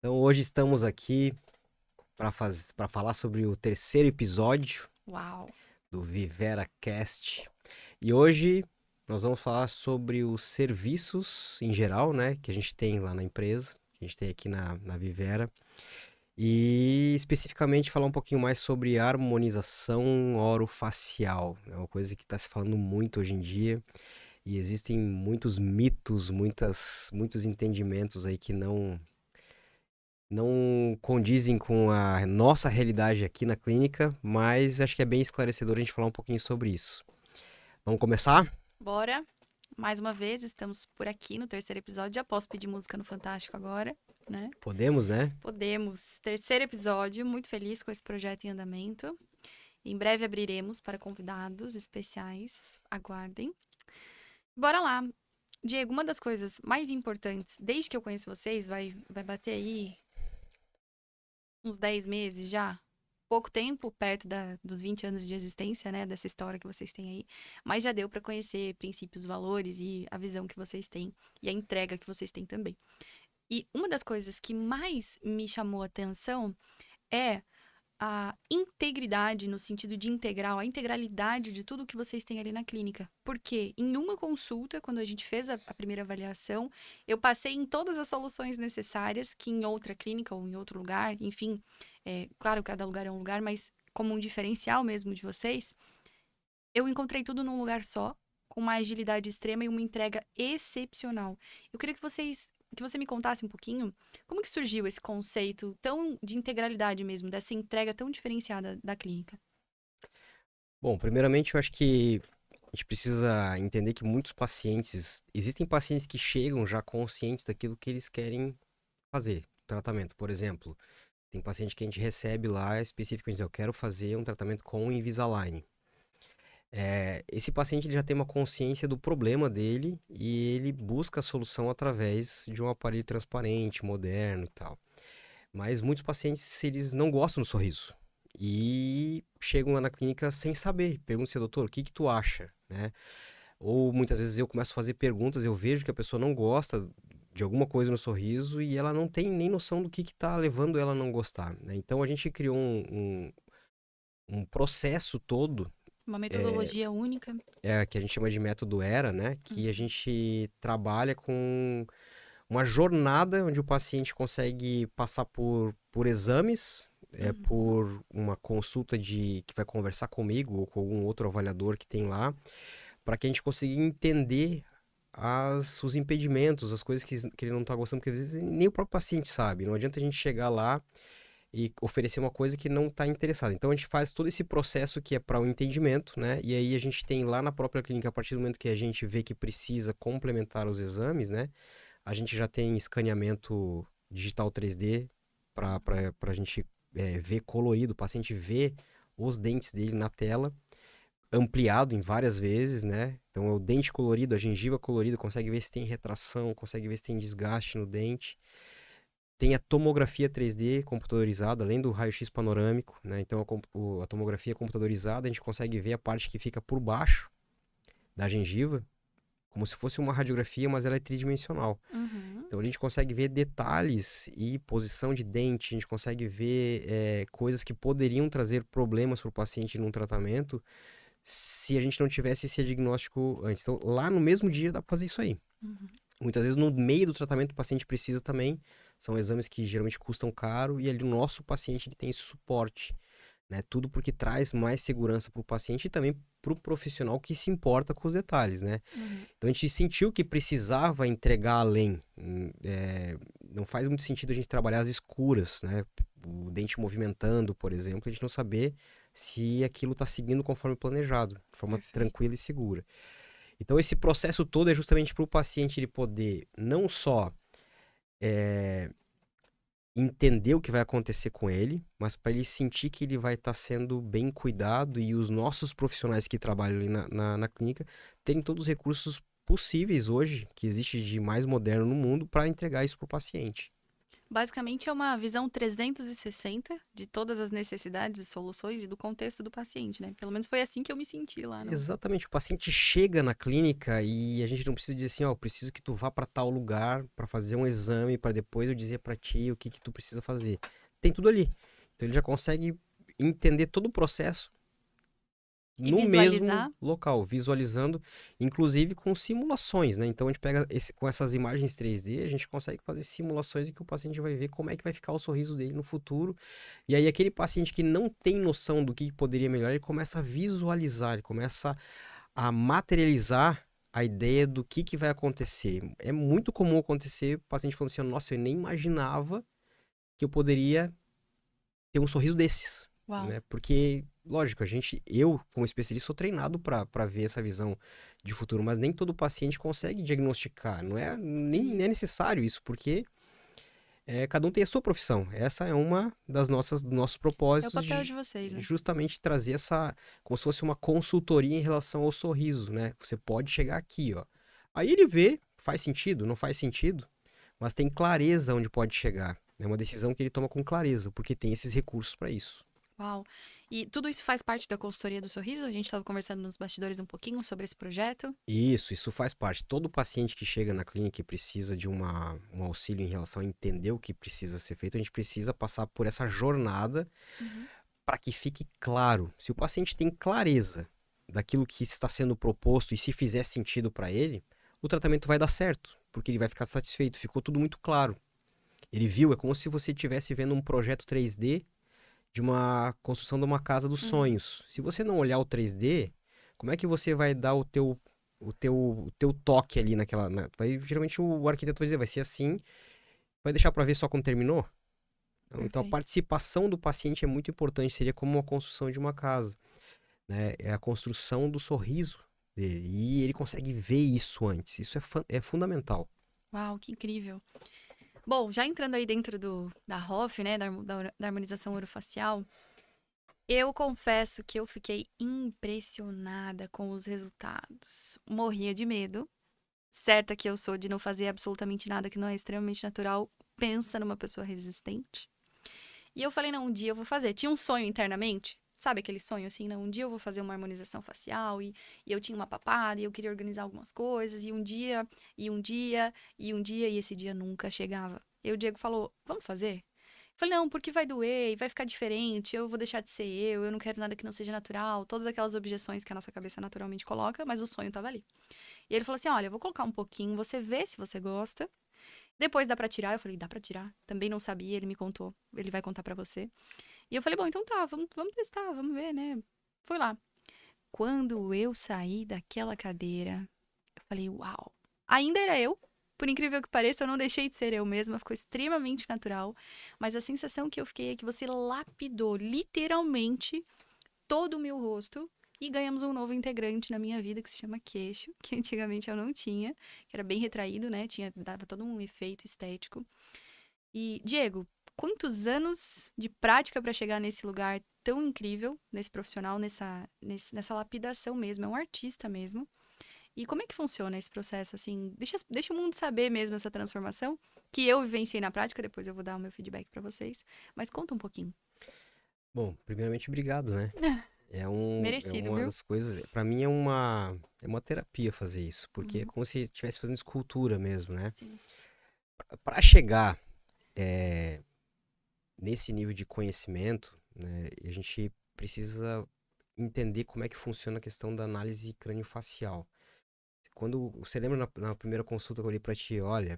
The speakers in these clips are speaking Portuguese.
Então hoje estamos aqui para falar sobre o terceiro episódio Uau! do Vivera Cast. E hoje nós vamos falar sobre os serviços em geral, né, que a gente tem lá na empresa, que a gente tem aqui na Vivera. E especificamente falar um pouquinho mais sobre harmonização orofacial. É uma coisa que está se falando muito hoje em dia. E existem muitos mitos, muitos entendimentos aí que não condizem com a nossa realidade aqui na clínica, mas acho que é bem esclarecedor a gente falar um pouquinho sobre isso. Vamos começar? Bora! Mais uma vez, estamos por aqui no terceiro episódio. Já posso pedir música no Fantástico agora, né? Podemos, né? Podemos. Terceiro episódio, muito feliz com esse projeto em andamento. Em breve abriremos para convidados especiais. Aguardem. Bora lá! Diego, uma das coisas mais importantes, desde que eu conheço vocês, vai bater aí uns 10 meses já. Pouco tempo, perto dos 20 anos de existência, né, dessa história que vocês têm aí, mas já deu para conhecer princípios, valores e a visão que vocês têm e a entrega que vocês têm também. E uma das coisas que mais me chamou a atenção é a integridade, no sentido de integral, a integralidade de tudo que vocês têm ali na clínica. Porque em uma consulta, quando a gente fez a primeira avaliação, eu passei em todas as soluções necessárias que em outra clínica ou em outro lugar, enfim, claro, cada lugar é um lugar, mas como um diferencial mesmo de vocês, eu encontrei tudo num lugar só, com uma agilidade extrema e uma entrega excepcional. Eu queria que você me contasse um pouquinho como que surgiu esse conceito tão de integralidade mesmo, dessa entrega tão diferenciada da clínica. Bom, primeiramente eu acho que a gente precisa entender que muitos pacientes, existem pacientes que chegam já conscientes daquilo que eles querem fazer, tratamento. Por exemplo, tem paciente que a gente recebe lá especificamente, diz, eu quero fazer um tratamento com Invisalign. Esse paciente ele já tem uma consciência do problema dele e ele busca a solução através de um aparelho transparente, moderno e tal. Mas muitos pacientes, eles não gostam do sorriso e chegam lá na clínica sem saber. Perguntam assim, doutor, o que que tu acha, né? Ou muitas vezes eu começo a fazer perguntas, eu vejo que a pessoa não gosta de alguma coisa no sorriso e ela não tem nem noção do que tá levando ela a não gostar, né? Então a gente criou um processo todo Uma metodologia única. que a gente chama de método ERA, né? Que a Uhum, gente trabalha com uma jornada onde o paciente consegue passar por exames, uhum, por uma consulta que vai conversar comigo ou com algum outro avaliador que tem lá, para que a gente consiga entender os impedimentos, as coisas que ele não está gostando, porque às vezes nem o próprio paciente sabe. Não adianta a gente chegar lá e oferecer uma coisa que não está interessado. Então a gente faz todo esse processo que é para o entendimento, né? E aí a gente tem lá na própria clínica, a partir do momento que a gente vê que precisa complementar os exames, né? A gente já tem escaneamento digital 3D para uhum. a gente ver colorido, o paciente vê os dentes dele na tela, ampliado em várias vezes, né? Então é o dente colorido, a gengiva colorida, consegue ver se tem retração, consegue ver se tem desgaste no dente. Tem a tomografia 3D computadorizada, além do raio-x panorâmico, né? Então a tomografia computadorizada, a gente consegue ver a parte que fica por baixo da gengiva, como se fosse uma radiografia, mas ela é tridimensional. Uhum. Então a gente consegue ver detalhes e posição de dente, a gente consegue ver coisas que poderiam trazer problemas para o paciente num tratamento se a gente não tivesse esse diagnóstico antes. Então lá no mesmo dia dá para fazer isso aí. Uhum. Muitas vezes no meio do tratamento o paciente precisa também, são exames que geralmente custam caro e ali o nosso paciente ele tem esse suporte, né? Tudo porque traz mais segurança para o paciente e também para o profissional que se importa com os detalhes, né? Uhum. Então a gente sentiu que precisava entregar além. Não faz muito sentido a gente trabalhar às escuras, né? O dente movimentando, por exemplo, a gente não saber se aquilo está seguindo conforme planejado, de forma Perfeito. tranquila e segura. Então esse processo todo é justamente para o paciente ele poder não só entender o que vai acontecer com ele, mas para ele sentir que ele vai estar sendo bem cuidado e os nossos profissionais que trabalham ali na clínica terem todos os recursos possíveis hoje, que existe de mais moderno no mundo, para entregar isso para o paciente. Basicamente é uma visão 360 de todas as necessidades e soluções e do contexto do paciente, né? Pelo menos foi assim que eu me senti lá, não? Exatamente, o paciente chega na clínica e a gente não precisa dizer assim, ó, eu preciso que tu vá para tal lugar para fazer um exame para depois eu dizer para ti o que que tu precisa fazer. Tem tudo ali. Então ele já consegue entender todo o processo E no mesmo visualizar. local, visualizando, inclusive com simulações, né? Então a gente pega com essas imagens 3D, a gente consegue fazer simulações em que o paciente vai ver como é que vai ficar o sorriso dele no futuro. E aí aquele paciente que não tem noção do que poderia melhorar, ele começa a visualizar, ele começa a materializar a ideia do que vai acontecer. É muito comum acontecer o paciente falando assim, nossa, eu nem imaginava que eu poderia ter um sorriso desses, Uau. né? Porque, lógico, eu, como especialista, sou treinado para ver essa visão de futuro, mas nem todo paciente consegue diagnosticar, nem é necessário isso, porque cada um tem a sua profissão. Essa é uma dos nossos É o propósitos papel de de vocês, né? justamente trazer como se fosse uma consultoria em relação ao sorriso, né? Você pode chegar aqui, ó. Aí ele vê, faz sentido, não faz sentido, mas tem clareza onde pode chegar. É uma decisão que ele toma com clareza, porque tem esses recursos para isso. Uau. E tudo isso faz parte da consultoria do sorriso? A gente estava conversando nos bastidores um pouquinho sobre esse projeto. Isso faz parte. Todo paciente que chega na clínica e precisa de um auxílio em relação a entender o que precisa ser feito, a gente precisa passar por essa jornada Uhum. para que fique claro. Se o paciente tem clareza daquilo que está sendo proposto e se fizer sentido para ele, o tratamento vai dar certo, porque ele vai ficar satisfeito. Ficou tudo muito claro. Ele viu, é como se você estivesse vendo um projeto 3D de uma construção de uma casa dos Uhum. sonhos. Se você não olhar o 3D, como é que você vai dar o teu toque ali geralmente o arquiteto vai dizer, vai ser assim, vai deixar para ver só quando terminou? Então a Perfeito. participação do paciente é muito importante, seria como a construção de uma casa, né? É a construção do sorriso dele, e ele consegue ver isso antes, isso é fundamental. Uau, que incrível. Bom, já entrando aí dentro da HOF, né, da harmonização orofacial, eu confesso que eu fiquei impressionada com os resultados. Morria de medo, certa que eu sou de não fazer absolutamente nada que não é extremamente natural. Pensa numa pessoa resistente. E eu falei, não, um dia eu vou fazer. Tinha um sonho internamente, sabe aquele sonho assim, não, um dia eu vou fazer uma harmonização facial e eu tinha uma papada e eu queria organizar algumas coisas e um dia, e um dia, e um dia, e esse dia nunca chegava. E o Diego falou, vamos fazer? Eu falei, não, porque vai doer, e vai ficar diferente, eu vou deixar de ser eu não quero nada que não seja natural, todas aquelas objeções que a nossa cabeça naturalmente coloca, mas o sonho tava ali. E ele falou assim, olha, eu vou colocar um pouquinho, você vê se você gosta, depois dá pra tirar, eu falei, dá pra tirar. Também não sabia, ele me contou, ele vai contar pra você. E eu falei, bom, então tá, vamos testar, vamos ver, né? Fui lá. Quando eu saí daquela cadeira, eu falei, uau. Ainda era eu. Por incrível que pareça, eu não deixei de ser eu mesma, ficou extremamente natural. Mas a sensação que eu fiquei é que você lapidou literalmente todo o meu rosto e ganhamos um novo integrante na minha vida que se chama queixo, que antigamente eu não tinha, que era bem retraído, né? Dava todo um efeito estético. E, Diego, quantos anos de prática para chegar nesse lugar tão incrível, nesse profissional, nessa lapidação mesmo? É um artista mesmo. E como é que funciona esse processo, assim? Deixa o mundo saber mesmo essa transformação, que eu vivenciei na prática, depois eu vou dar o meu feedback para vocês. Mas conta um pouquinho. Bom, primeiramente, obrigado, né? É Merecido, uma viu? das coisas, para mim é uma terapia fazer isso, porque é Uhum, como se estivesse fazendo escultura mesmo, né? sim. Para chegar nesse nível de conhecimento, né, a gente precisa entender como é que funciona a questão da análise crâniofacial. Quando você lembra na primeira consulta que eu olhei para ti, olha,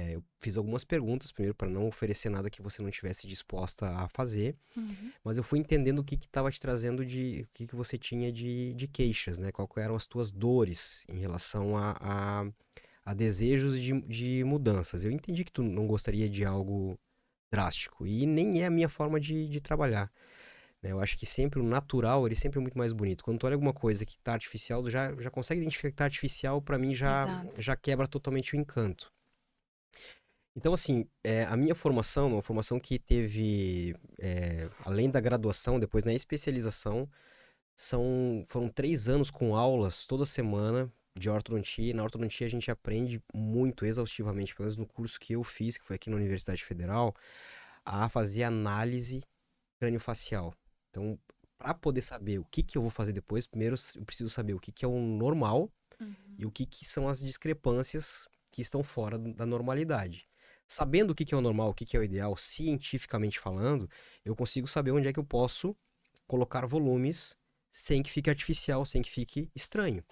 eu fiz algumas perguntas primeiro para não oferecer nada que você não tivesse disposta a fazer, Uhum, mas eu fui entendendo o que estava te trazendo o que você tinha de queixas, né? Qual que eram as tuas dores em relação a desejos de mudanças. Eu entendi que tu não gostaria de algo drástico e nem é a minha forma de trabalhar, né? Eu acho que sempre o natural, ele sempre é muito mais bonito. Quando tu olha alguma coisa que tá artificial, tu já consegue identificar que tá artificial, para mim exato. já quebra totalmente o encanto. Então, assim, a minha formação, uma formação que teve, além da graduação, depois na especialização, foram 3 anos com aulas toda semana, de ortodontia. E na ortodontia a gente aprende muito exaustivamente, pelo menos no curso que eu fiz, que foi aqui na Universidade Federal, a fazer análise crâniofacial. Então, para poder saber o que que eu vou fazer depois, primeiro eu preciso saber o que que é o normal e o que que são as discrepâncias que estão fora da normalidade. Sabendo o que que é o normal, o que que é o ideal, cientificamente falando, eu consigo saber onde é que eu posso colocar volumes sem que fique artificial, sem que fique estranho.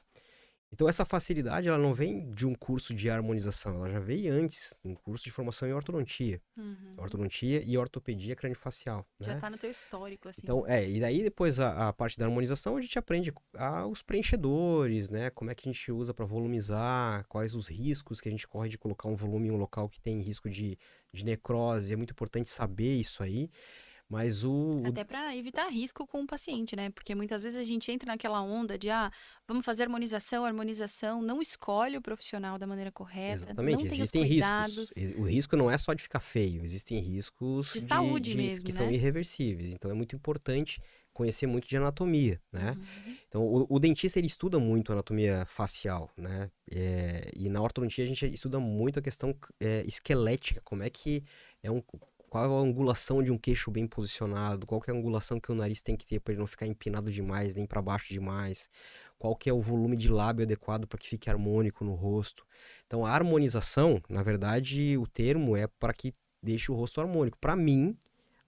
Então essa facilidade, ela não vem de um curso de harmonização, ela já veio antes, um curso de formação em ortodontia. Uhum. Ortodontia e ortopedia craniofacial, Já né? tá no teu histórico, assim, Então, né? e daí depois a parte da harmonização a gente aprende os preenchedores, né? Como é que a gente usa para volumizar, quais os riscos que a gente corre de colocar um volume em um local que tem risco de necrose. É muito importante saber isso aí, mas Até para evitar risco com o paciente, né? Porque muitas vezes a gente entra naquela onda de, vamos fazer harmonização, harmonização, não escolhe o profissional da maneira correta, não exatamente, tem os existem riscos. cuidados O risco não é só de ficar feio, existem riscos de saúde que mesmo, são né? irreversíveis. Então é muito importante conhecer muito de anatomia, né? Uhum. Então o dentista ele estuda muito anatomia facial, né? E na ortodontia a gente estuda muito a questão esquelética, como é que é qual a angulação de um queixo bem posicionado, qual que é a angulação que o nariz tem que ter para ele não ficar empinado demais, nem para baixo demais, qual que é o volume de lábio adequado para que fique harmônico no rosto. Então, a harmonização, na verdade, o termo é para que deixe o rosto harmônico. Para mim,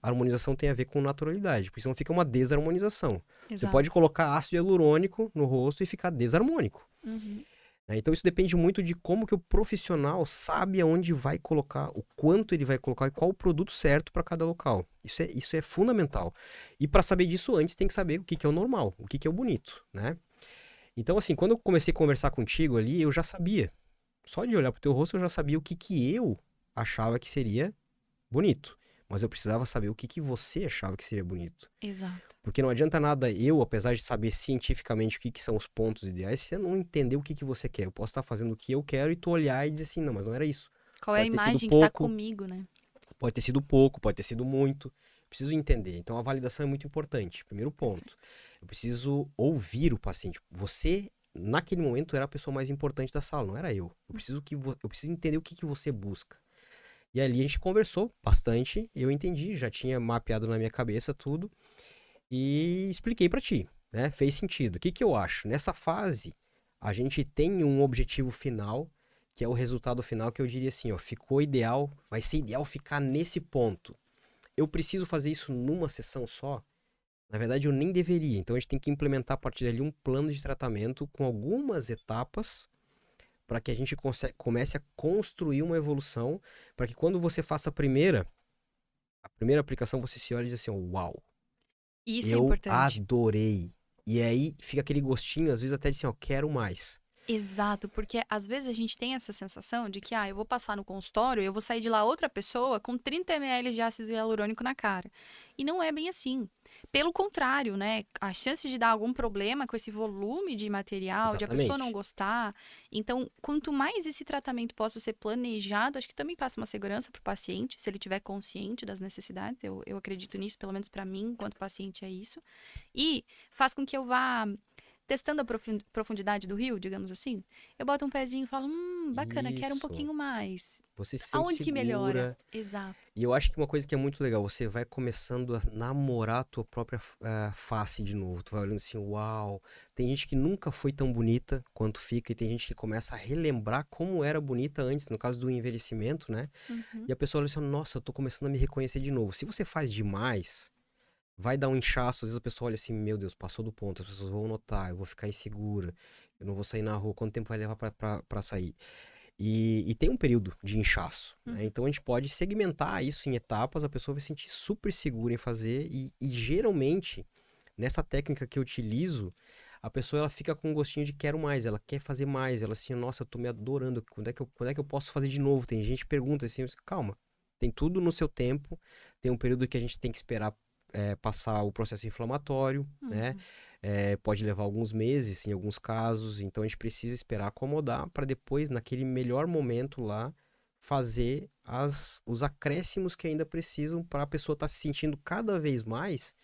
a harmonização tem a ver com naturalidade, porque senão fica uma desarmonização. Você pode Exato. colocar ácido hialurônico no rosto e ficar desarmônico. Uhum. Né? Então, isso depende muito de como que o profissional sabe aonde vai colocar, o quanto ele vai colocar e qual o produto certo para cada local. Isso é fundamental. E para saber disso antes, tem que saber o que que é o normal, o que que é o bonito, né? Então, assim, quando eu comecei a conversar contigo ali, eu já sabia. Só de olhar pro teu rosto, eu já sabia o que que eu achava que seria bonito. Mas eu precisava saber o que que você achava que seria bonito. Exato. Porque não adianta nada eu, apesar de saber cientificamente o que que são os pontos ideais, se eu não entender o que que você quer. Eu posso estar fazendo o que eu quero e tu olhar e dizer assim, não, mas não era isso. Qual é a Pode ter sido imagem que tá pouco, comigo, né? pode ter sido pouco, pode ter sido muito. Preciso entender. Então a validação é muito importante. Primeiro ponto. Perfeito. Eu preciso ouvir o paciente. Você, naquele momento, era a pessoa mais importante da sala, não era eu. Eu preciso entender o que que você busca. E ali a gente conversou bastante, eu entendi, já tinha mapeado na minha cabeça tudo e expliquei pra ti, né? Fez sentido. O que que eu acho? Nessa fase, a gente tem um objetivo final, que é o resultado final, que eu diria assim, ó, ficou ideal, vai ser ideal ficar nesse ponto. Eu preciso fazer isso numa sessão só? Na verdade, eu nem deveria. Então, a gente tem que implementar a partir dali um plano de tratamento com algumas etapas para que a gente comece a construir uma evolução, para que quando você faça a primeira aplicação, você se olhe e diz assim, uau, Isso é eu importante. adorei. E aí fica aquele gostinho, às vezes até de assim, ó, quero mais. Exato, porque às vezes a gente tem essa sensação de que, eu vou passar no consultório e eu vou sair de lá outra pessoa com 30 ml de ácido hialurônico na cara. E não é bem assim. Pelo contrário, né? A chance de dar algum problema com esse volume de material, de a pessoa não Exatamente. gostar. Então, quanto mais esse tratamento possa ser planejado, acho que também passa uma segurança para o paciente, se ele tiver consciente das necessidades. Eu acredito nisso, pelo menos para mim, enquanto paciente, é isso. E faz com que eu vá testando a profundidade do rio, digamos assim. Eu boto um pezinho e falo, bacana, quero um Isso. pouquinho mais. Você se sente Aonde que melhora? segura. Exato. E eu acho que uma coisa que é muito legal, você vai começando a namorar a tua própria face de novo. Tu vai olhando assim, uau. Tem gente que nunca foi tão bonita quanto fica, e tem gente que começa a relembrar como era bonita antes, no caso do envelhecimento, né? Uhum. E a pessoa olha assim, nossa, eu tô começando a me reconhecer de novo. Se você faz demais, vai dar um inchaço. Às vezes a pessoa olha assim, meu Deus, passou do ponto, as pessoas vão notar, eu vou ficar insegura, eu não vou sair na rua, quanto tempo vai levar pra sair? E tem um período de inchaço, né? Uhum. Então a gente pode segmentar isso em etapas, a pessoa vai se sentir super segura em fazer, e geralmente, nessa técnica que eu utilizo, a pessoa ela fica com um gostinho de quero mais, ela quer fazer mais, ela assim, nossa, eu tô me adorando, quando é que eu posso fazer de novo? Tem gente que pergunta assim, calma, tem tudo no seu tempo, tem um período que a gente tem que esperar passar o processo inflamatório, né? Uhum. Pode levar alguns meses em alguns casos, então a gente precisa esperar acomodar para depois, naquele melhor momento lá, fazer os acréscimos que ainda precisam para a pessoa estar se sentindo cada vez mais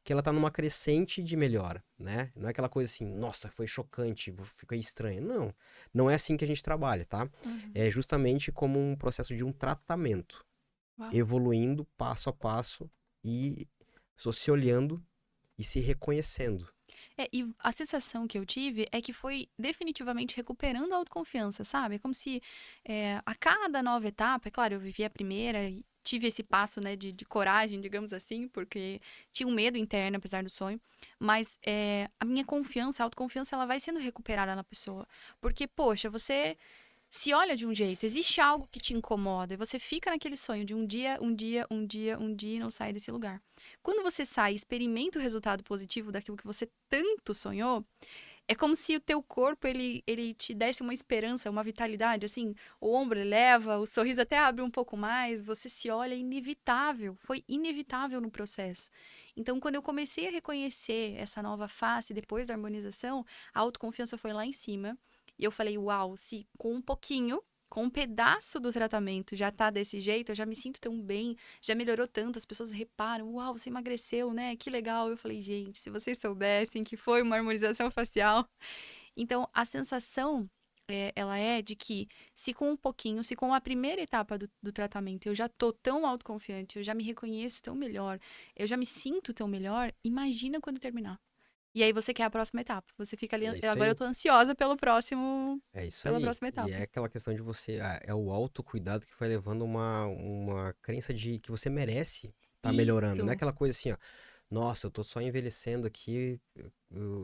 que ela tá numa crescente de melhora, né? Não é aquela coisa assim, nossa, foi chocante, fiquei estranho. Não, não é assim que a gente trabalha, tá? Uhum. É justamente como um processo de um tratamento, Uau. evoluindo passo a passo e só se olhando e se reconhecendo. E a sensação que eu tive é que foi definitivamente recuperando a autoconfiança, sabe? É como se a cada nova etapa, é claro, eu vivi a primeira e tive esse passo, né, de coragem, digamos assim, porque tinha um medo interno, apesar do sonho, mas a minha confiança, a autoconfiança, ela vai sendo recuperada na pessoa. Porque, poxa, você se olha de um jeito, existe algo que te incomoda e você fica naquele sonho de um dia, um dia, um dia, um dia e não sai desse lugar. Quando você sai e experimenta o resultado positivo daquilo que você tanto sonhou, é como se o teu corpo, ele te desse uma esperança, uma vitalidade, assim, o ombro eleva, o sorriso até abre um pouco mais, você se olha, é inevitável, foi inevitável no processo. Então, quando eu comecei a reconhecer essa nova face depois da harmonização, a autoconfiança foi lá em cima, e eu falei, uau, se com um pouquinho, com um pedaço do tratamento já tá desse jeito, eu já me sinto tão bem, já melhorou tanto, as pessoas reparam, uau, você emagreceu, né? Que legal. Eu falei, gente, se vocês soubessem que foi uma harmonização facial. Então, a sensação, ela é de que se com um pouquinho, se com a primeira etapa do tratamento eu já tô tão autoconfiante, eu já me reconheço tão melhor, eu já me sinto tão melhor, imagina quando terminar. E aí você quer a próxima etapa. Você fica ali, É isso agora eu aí. tô ansiosa pelo próximo, É isso pela aí. próxima E é etapa. aquela questão de você, é o autocuidado que vai levando uma crença de que você merece estar melhorando. Não é Isso. aquela coisa assim, ó, nossa, eu tô só envelhecendo aqui,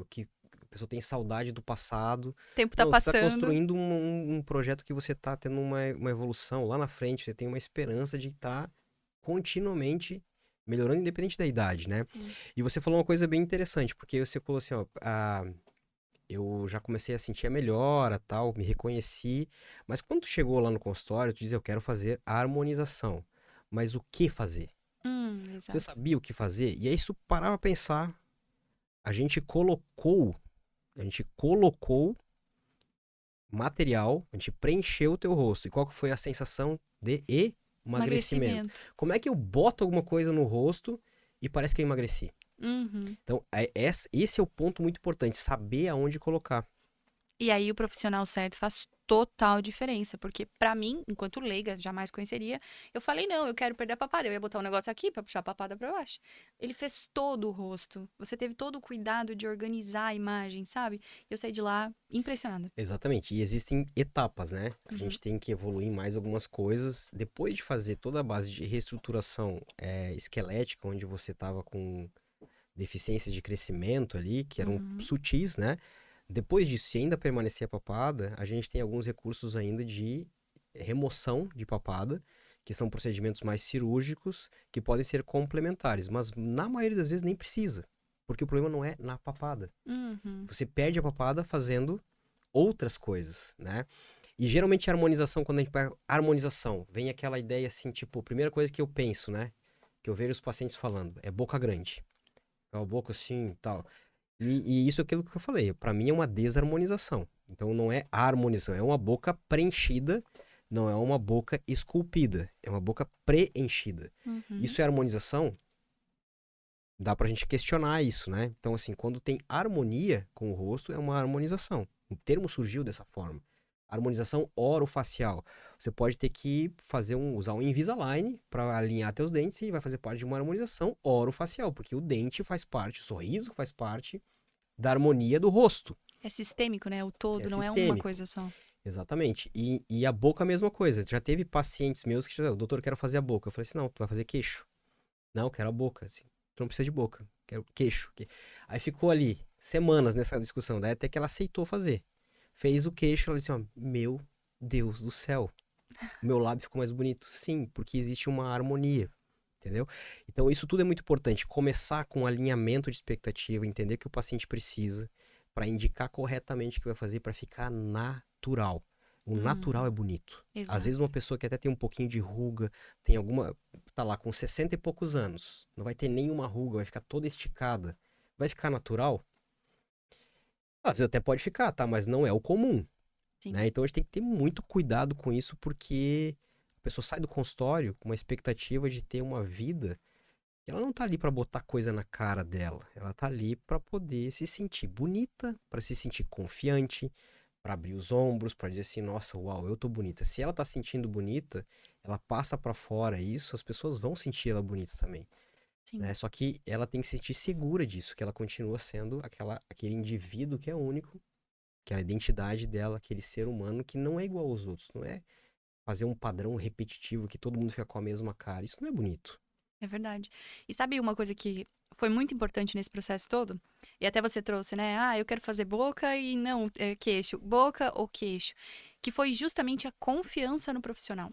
que a pessoa tem saudade do passado. O tempo tá Não, você está passando. construindo um projeto que você tá tendo uma evolução lá na frente, você tem uma esperança de estar continuamente melhorando, independente da idade, né? Sim. E você falou uma coisa bem interessante, porque você falou assim, ó, eu já comecei a sentir a melhora, tal, me reconheci, mas quando tu chegou lá no consultório, tu dizia, eu quero fazer a harmonização. Mas o que fazer? Você Exato. sabia o que fazer? E aí, se tu parar pra pensar, a gente colocou, a gente colocou material, a gente preencheu o teu rosto. E qual que foi a sensação de emagrecimento? Emagrecimento. Como é que eu boto alguma coisa no rosto e parece que eu emagreci? Uhum. Então, esse é o ponto muito importante, saber aonde colocar. E aí o profissional certo faz total diferença, porque pra mim, enquanto leiga, jamais conheceria, eu falei, não, eu quero perder a papada, eu ia botar um negócio aqui pra puxar a papada pra baixo. Ele fez todo o rosto. Você teve todo o cuidado de organizar a imagem, sabe? Eu saí de lá impressionada. Exatamente. E existem etapas, né? A Uhum. gente tem que evoluir mais algumas coisas. Depois de fazer toda a base de reestruturação esquelética, onde você estava com deficiências de crescimento ali, que eram Uhum. sutis, né? Depois disso, se ainda permanecer a papada, a gente tem alguns recursos ainda de remoção de papada, que são procedimentos mais cirúrgicos, que podem ser complementares, mas na maioria das vezes nem precisa, porque o problema não é na papada. Uhum. Você perde a papada fazendo outras coisas, né? E geralmente a harmonização, quando a gente pega harmonização, vem aquela ideia assim, tipo, a primeira coisa que eu penso, né? Que eu vejo os pacientes falando, é boca grande. Aquela boca assim e tal. E isso é aquilo que eu falei, pra mim é uma desarmonização. Então não é harmonização, é uma boca preenchida, não é uma boca esculpida, é uma boca preenchida. Uhum. Isso é harmonização? Dá pra gente questionar isso, né? Então, assim, quando tem harmonia com o rosto, é uma harmonização. O termo surgiu dessa forma. Harmonização orofacial. Você pode ter que usar um Invisalign para alinhar teus dentes e vai fazer parte de uma harmonização orofacial, porque o dente faz parte, o sorriso faz parte da harmonia do rosto. É sistêmico, né? O É todo, não é uma sistêmico. coisa só. Exatamente. E a boca a mesma coisa. Já teve pacientes meus que disseram, doutor, eu quero fazer a boca. Eu falei assim, não, tu vai fazer queixo. Não, eu quero a boca. Assim, tu não precisa de boca, quero queixo. Aí ficou ali semanas nessa discussão, daí até que ela aceitou fazer. Fez o queixo, ela disse, ó, meu Deus do céu, o meu lábio ficou mais bonito. Sim, porque existe uma harmonia, entendeu? Então isso tudo é muito importante. Começar com um alinhamento de expectativa, entender o que o paciente precisa, para indicar corretamente o que vai fazer, para ficar natural. O natural é Uhum. bonito. Às vezes uma Exato. pessoa que até tem um pouquinho de ruga, tem alguma, tá lá com 60 e poucos anos, não vai ter nenhuma ruga, vai ficar toda esticada. Vai ficar natural? Às vezes até pode ficar, tá? Mas não é o comum, Sim. né? Então a gente tem que ter muito cuidado com isso, porque a pessoa sai do consultório com uma expectativa de ter uma vida Ela não tá ali pra botar coisa na cara dela. Ela tá ali pra poder se sentir bonita, pra se sentir confiante, pra abrir os ombros, pra dizer assim, nossa, uau, eu tô bonita. Se ela tá sentindo bonita, ela passa pra fora isso, as pessoas vão sentir ela bonita também, Sim, né? Só que ela tem que se sentir segura disso, que ela continua sendo aquele indivíduo que é único, aquela identidade dela, aquele ser humano que não é igual aos outros, não é fazer um padrão repetitivo que todo mundo fica com a mesma cara. Isso não é bonito. é verdade. E sabe uma coisa que foi muito importante nesse processo todo? E até você trouxe, né? Ah, eu quero fazer boca e não queixo. Boca ou queixo. Que foi justamente a confiança no profissional.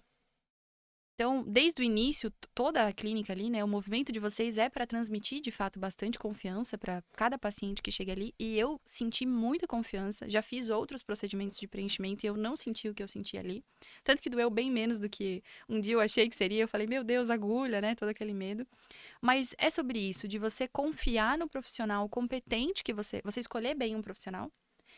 Então, desde o início, toda a clínica ali, né, o movimento de vocês é para transmitir, de fato, bastante confiança para cada paciente que chega ali. E eu senti muita confiança. Já fiz outros procedimentos de preenchimento e eu não senti o que eu senti ali. Tanto que doeu bem menos do que um dia eu achei que seria. Eu falei, meu Deus, agulha, né? Todo aquele medo. Mas é sobre isso, de você confiar no profissional competente que você escolher bem um profissional.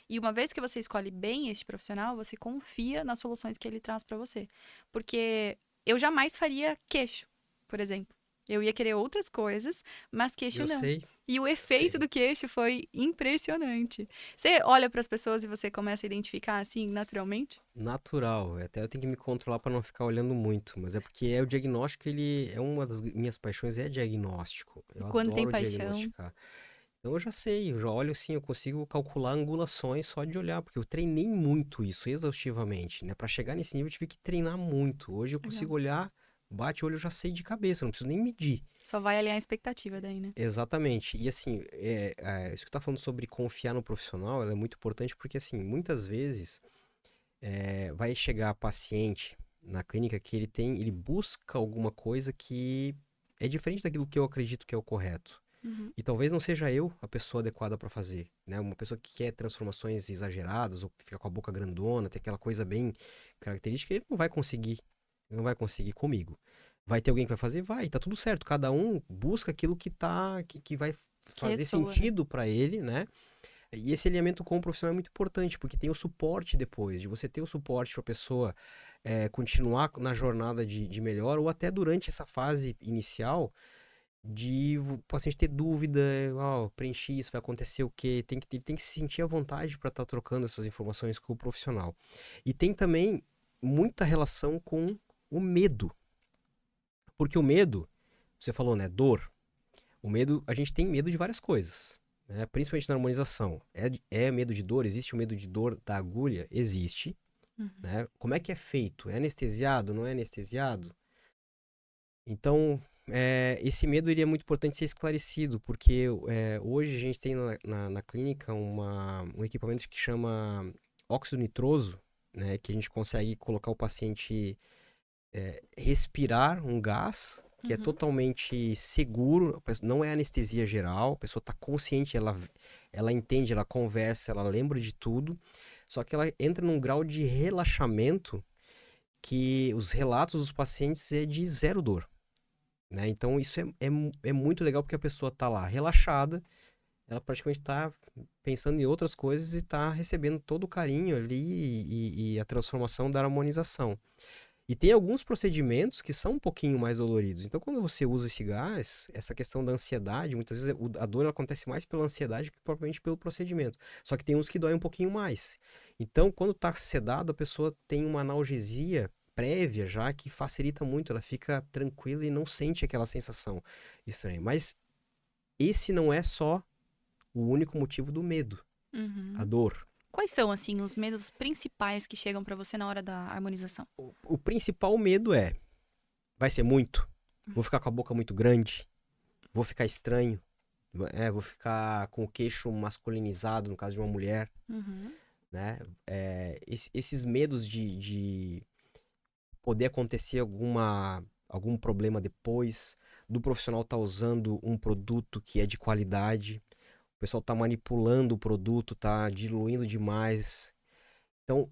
E uma vez que você escolhe bem este profissional, você confia nas soluções que ele traz para você. Porque eu jamais faria queixo, por exemplo. Eu ia querer outras coisas, mas queixo Eu não. sei, E o eu efeito sei. do queixo foi impressionante. Você olha para as pessoas e você começa a identificar assim, naturalmente? Natural. Até eu tenho que me controlar para não ficar olhando muito, mas é porque é o diagnóstico, ele é uma das minhas paixões, é diagnóstico. E Eu quando tem adoro paixão. diagnosticar. Então eu já sei, eu já olho assim, eu consigo calcular angulações só de olhar, porque eu treinei muito isso exaustivamente, né? Para chegar nesse nível eu tive que treinar muito. Hoje eu Legal. consigo olhar, bate o olho, eu já sei de cabeça, não preciso nem medir. Só vai alinhar a expectativa daí, né? Exatamente. E assim, isso que tá falando sobre confiar no profissional, ela é muito importante porque assim, muitas vezes vai chegar paciente na clínica que ele busca alguma coisa que é diferente daquilo que eu acredito que é o correto. Uhum. E talvez não seja eu a pessoa adequada para fazer, né? Uma pessoa que quer transformações exageradas ou que fica com a boca grandona, tem aquela coisa bem característica, ele não vai conseguir. Ele não vai conseguir comigo. Vai ter alguém que vai fazer? Vai, tá tudo certo. Cada um busca aquilo que vai Que fazer ressoa, né? sentido para ele, né? E esse alinhamento com o profissional é muito importante, porque tem o suporte depois, de você ter o suporte para a pessoa continuar na jornada de melhor, ou até durante essa fase inicial, de o paciente ter dúvida, ó, preenchi isso, vai acontecer o quê? Ele tem que se sentir à vontade para estar trocando essas informações com o profissional. E tem também muita relação com o medo, porque o medo, você falou, né, dor. O medo, a gente tem medo de várias coisas, né? Principalmente na harmonização. É medo de dor? Existe o medo de dor da agulha? Existe, Uhum. né? Como é que é feito? É anestesiado? Não é anestesiado? Então, esse medo ele é muito importante ser esclarecido, porque hoje a gente tem na clínica um equipamento que chama óxido nitroso, né? Que a gente consegue colocar o paciente respirar um gás que é Uhum. totalmente seguro, não é anestesia geral, a pessoa está consciente, ela entende, ela conversa, ela lembra de tudo, só que ela entra num grau de relaxamento que os relatos dos pacientes é de zero dor, né? Então isso é muito legal porque a pessoa está lá relaxada, ela praticamente está pensando em outras coisas e está recebendo todo o carinho ali e a transformação da harmonização. E tem alguns procedimentos que são um pouquinho mais doloridos. Então, quando você usa esse gás, essa questão da ansiedade, muitas vezes a dor ela acontece mais pela ansiedade que propriamente pelo procedimento. Só que tem uns que doem um pouquinho mais. Então, quando está sedado, a pessoa tem uma analgesia prévia já que facilita muito, ela fica tranquila e não sente aquela sensação estranha. Mas esse não é só o único motivo do medo, a Uhum. dor. Quais são, assim, os medos principais que chegam pra você na hora da harmonização? O principal medo vai ser muito? Vou ficar com a boca muito grande? Vou ficar estranho? Vou ficar com o queixo masculinizado, no caso de uma mulher, Uhum. né? Esses medos de poder acontecer algum problema depois, do profissional estar usando um produto que é de qualidade, o pessoal está manipulando o produto, está diluindo demais. Então,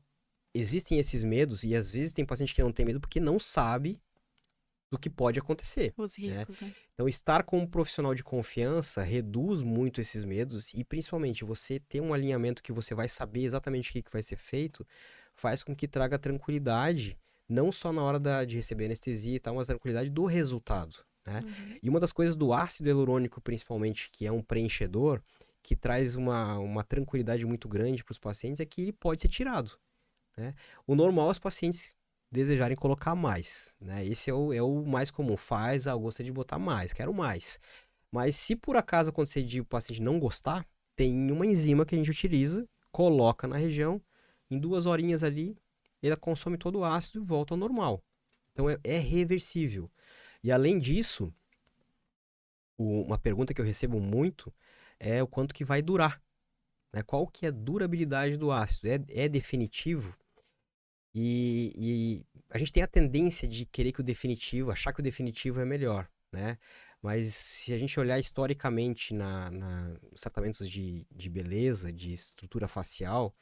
existem esses medos e às vezes tem paciente que não tem medo porque não sabe do que pode acontecer, Os né? riscos, né? Então, estar com um profissional de confiança reduz muito esses medos e, principalmente, você ter um alinhamento que você vai saber exatamente o que vai ser feito, faz com que traga tranquilidade, não só na hora de receber anestesia e tal, mas tranquilidade do resultado. né? Uhum. E uma das coisas do ácido hialurônico, principalmente, que é um preenchedor, que traz uma tranquilidade muito grande para os pacientes, é que ele pode ser tirado, né? O normal é os pacientes desejarem colocar mais, né? Esse é o mais comum. Eu gostaria de botar mais, quero mais. Mas se por acaso acontecer de o paciente não gostar, tem uma enzima que a gente utiliza, coloca na região, em 2 horinhas ali, ele consome todo o ácido e volta ao normal. Então é reversível. E além disso, uma pergunta que eu recebo muito é o quanto que vai durar, né? Qual que é a durabilidade do ácido? É definitivo? E a gente tem a tendência de querer que o definitivo, achar que o definitivo é melhor, né? Mas se a gente olhar historicamente nos tratamentos de beleza, de estrutura facial,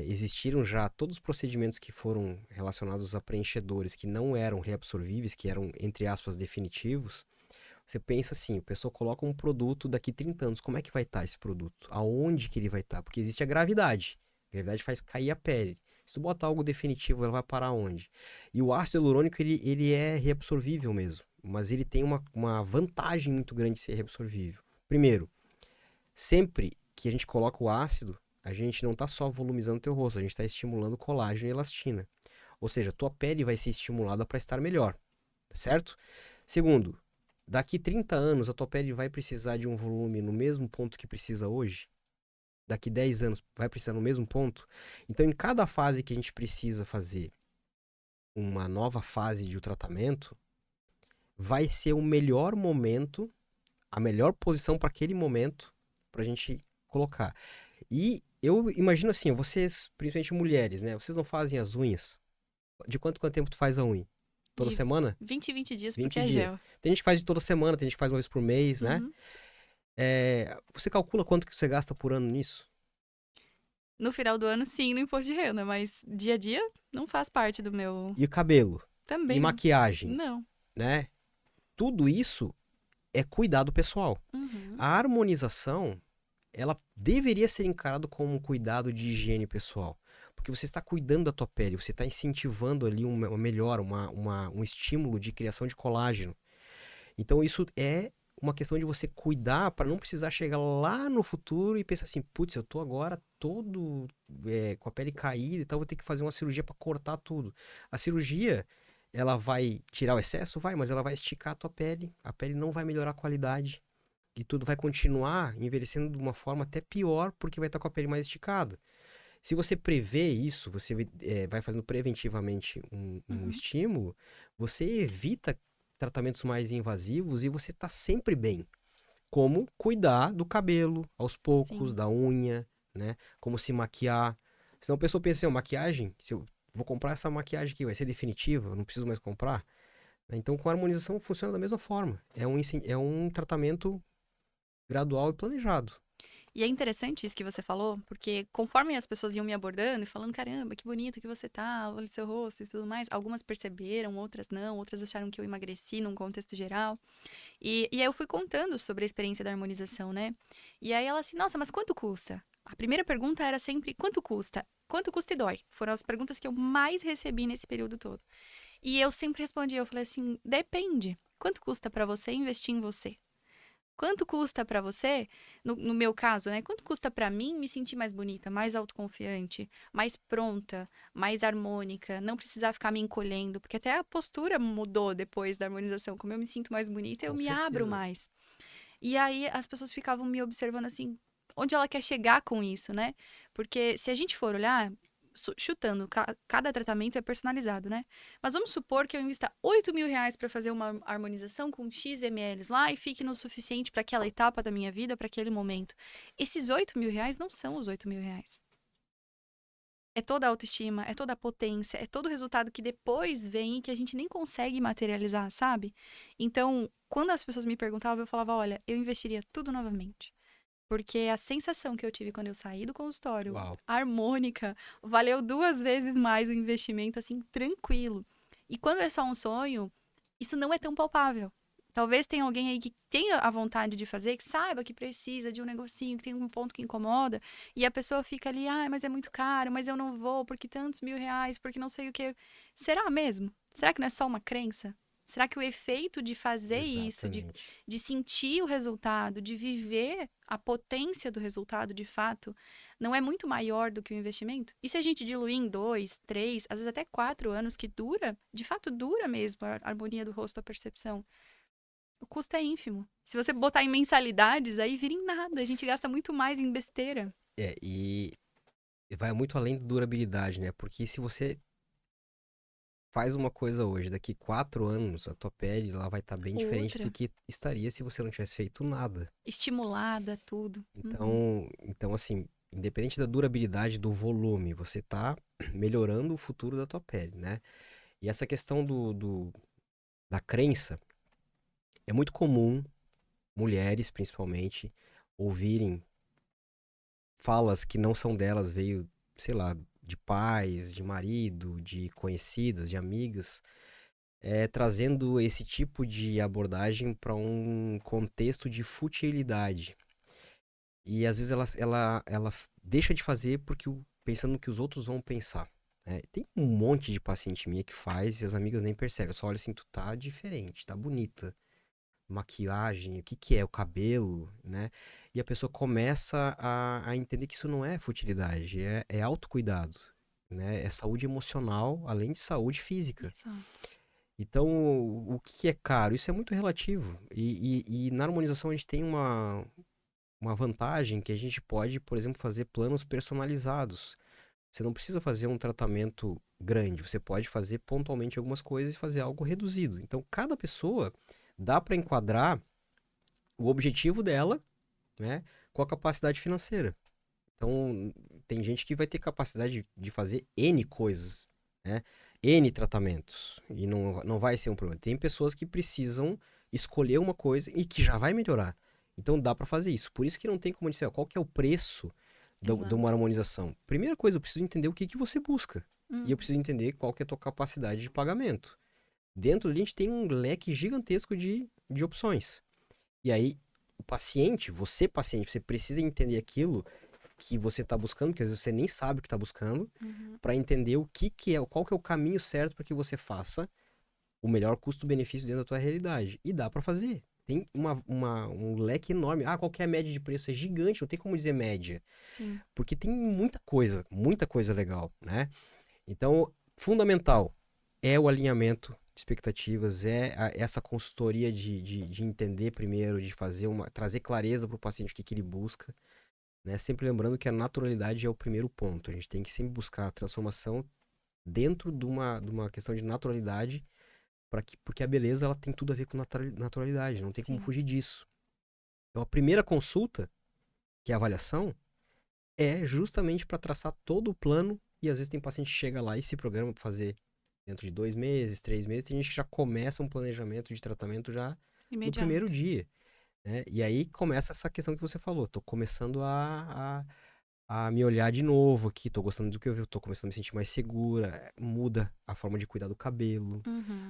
existiram já todos os procedimentos que foram relacionados a preenchedores que não eram reabsorvíveis, que eram, entre aspas, definitivos. Você pensa assim, a pessoa coloca um produto daqui 30 anos, como é que vai estar esse produto? Aonde que ele vai estar? Porque existe a gravidade. A gravidade faz cair a pele. Se tu botar algo definitivo, ela vai parar onde? E o ácido hialurônico, ele é reabsorvível mesmo. Mas ele tem uma vantagem muito grande de ser reabsorvível. Primeiro, sempre que a gente coloca o ácido, a gente não está só volumizando o teu rosto, a gente está estimulando colágeno e elastina. Ou seja, tua pele vai ser estimulada para estar melhor, certo? Segundo, daqui 30 anos a tua pele vai precisar de um volume no mesmo ponto que precisa hoje? Daqui 10 anos vai precisar no mesmo ponto? Então, em cada fase que a gente precisa fazer uma nova fase de tratamento, vai ser o melhor momento, a melhor posição para aquele momento para a gente colocar. E eu imagino assim, vocês, principalmente mulheres, né? Vocês não fazem as unhas? De quanto tempo tu faz a unha? Toda De semana? 20 em 20 dias, porque 20 é dias. gel. Tem gente que faz de toda semana, tem gente que faz uma vez por mês, né? Uhum. Você calcula quanto que você gasta por ano nisso? No final do ano, sim, no imposto de renda, mas dia a dia não faz parte do meu. E o cabelo? E Também não. maquiagem, Não. né? Tudo isso é cuidado pessoal. Uhum. A harmonização, ela deveria ser encarada como um cuidado de higiene pessoal. Porque você está cuidando da tua pele, você está incentivando ali uma melhora, um estímulo de criação de colágeno. Então isso é uma questão de você cuidar para não precisar chegar lá no futuro e pensar assim, putz, eu tô agora todo com a pele caída e tal, vou ter que fazer uma cirurgia para cortar tudo. A cirurgia, ela vai tirar o excesso? Vai, mas ela vai esticar a pele não vai melhorar a qualidade e tudo vai continuar envelhecendo de uma forma até pior porque vai estar com a pele mais esticada. Se você prevê isso, você vai fazendo preventivamente um Uhum. estímulo, você evita tratamentos mais invasivos e você está sempre bem. Como cuidar do cabelo aos poucos, Sim. da unha, né? Como se maquiar. Senão a pessoa pensa assim, maquiagem, se eu vou comprar essa maquiagem aqui, vai ser definitiva, eu não preciso mais comprar. Então com a harmonização funciona da mesma forma. É um tratamento gradual e planejado. E é interessante isso que você falou, porque conforme as pessoas iam me abordando e falando, caramba, que bonita que você tá, olha o seu rosto e tudo mais, algumas perceberam, outras não, outras acharam que eu emagreci num contexto geral. E aí eu fui contando sobre a experiência da harmonização, né? E aí ela assim, nossa, mas quanto custa? A primeira pergunta era sempre, quanto custa? Quanto custa e dói? Foram as perguntas que eu mais recebi nesse período todo. E eu sempre respondi, eu falei assim, depende. Quanto custa pra você investir em você? Quanto custa pra você, no meu caso, né? Quanto custa pra mim me sentir mais bonita, mais autoconfiante, mais pronta, mais harmônica, não precisar ficar me encolhendo, porque até a postura mudou depois da harmonização. Como eu me sinto mais bonita, eu Com me abro certeza. mais. E aí as pessoas ficavam me observando assim, onde ela quer chegar com isso, né? Porque se a gente for olhar, chutando, cada tratamento é personalizado, né? Mas vamos supor que eu invista R$ 8.000 para fazer uma harmonização com X ml lá e fique no suficiente para aquela etapa da minha vida, para aquele momento. Esses R$ 8.000 não são os R$ 8.000. É toda a autoestima, é toda a potência, é todo o resultado que depois vem e que a gente nem consegue materializar, sabe? Então, quando as pessoas me perguntavam, eu falava, olha, eu investiria tudo novamente. Porque a sensação que eu tive quando eu saí do consultório, Uau. harmônica, valeu 2 vezes mais o investimento, assim, tranquilo. E quando é só um sonho, isso não é tão palpável. Talvez tenha alguém aí que tenha a vontade de fazer, que saiba que precisa de um negocinho, que tem um ponto que incomoda, e a pessoa fica ali, mas é muito caro, mas eu não vou, porque tantos R$ 1.000, porque não sei o que. Será mesmo? Será que não é só uma crença? Será que o efeito de fazer isso, Exatamente. de sentir o resultado, de viver a potência do resultado de fato, não é muito maior do que o investimento? E se a gente diluir em 2, 3, às vezes até 4 anos, que dura, de fato dura mesmo a harmonia do rosto, a percepção. O custo é ínfimo. Se você botar em mensalidades, aí vira em nada. A gente gasta muito mais em besteira. E vai muito além da durabilidade, né? Porque se você faz uma coisa hoje, daqui 4 anos, a tua pele lá vai estar bem diferente do Outra, que estaria se você não tivesse feito nada. estimulada, tudo. Uhum. Então assim, independente da durabilidade do volume, você tá melhorando o futuro da tua pele, né? E essa questão da crença, é muito comum, mulheres principalmente, ouvirem falas que não são delas, veio, sei lá, de pais, de marido, de conhecidas, de amigas, trazendo esse tipo de abordagem para um contexto de futilidade. E às vezes ela deixa de fazer porque pensando no que os outros vão pensar. Né? Tem um monte de paciente minha que faz e as amigas nem percebem. Só olha assim, tu tá diferente, tá bonita. Maquiagem, o que que é? O cabelo, né? E a pessoa começa a entender que isso não é futilidade, é autocuidado, né? É saúde emocional, além de saúde física. Exato. Então, o que que é caro? Isso é muito relativo. E na harmonização a gente tem uma vantagem que a gente pode, por exemplo, fazer planos personalizados. Você não precisa fazer um tratamento grande, você pode fazer pontualmente algumas coisas e fazer algo reduzido. Então, cada pessoa dá para enquadrar o objetivo dela, né, com a capacidade financeira. Então, tem gente que vai ter capacidade de fazer N coisas, né? N tratamentos. E não vai ser um problema. Tem pessoas que precisam escolher uma coisa e que já vai melhorar. Então, dá para fazer isso. Por isso que não tem como dizer, ó, qual que é o preço de uma Exato. harmonização. Primeira coisa, eu preciso entender o que que você busca. E eu Uhum. preciso entender qual que é a tua capacidade de pagamento. Dentro dele, a gente tem um leque gigantesco de opções. E aí, o paciente, você precisa entender aquilo que você está buscando, que às vezes você nem sabe o que está buscando, Uhum. para entender o que que é, qual que é o caminho certo para que você faça o melhor custo-benefício dentro da tua realidade. E dá para fazer. Tem um leque enorme. Ah, qual que é a média de preço? É gigante, não tem como dizer média. Sim. Porque tem muita coisa legal, né? Então, fundamental é o alinhamento de expectativas, essa consultoria de entender primeiro, de fazer trazer clareza para o paciente o que, que ele busca, né? Sempre lembrando que a naturalidade é o primeiro ponto. A gente tem que sempre buscar a transformação dentro de uma questão de naturalidade, porque a beleza ela tem tudo a ver com naturalidade, não tem como Sim. fugir disso. Então, a primeira consulta, que é a avaliação, é justamente para traçar todo o plano. E às vezes tem paciente que chega lá e se programa para fazer dentro de 2 meses, 3 meses. Tem gente que já começa um planejamento de tratamento já no primeiro Imediato. dia. Né? E aí começa essa questão que você falou. Tô começando a me olhar de novo aqui. Tô gostando do que eu vi. Tô começando a me sentir mais segura. Muda a forma de cuidar do cabelo.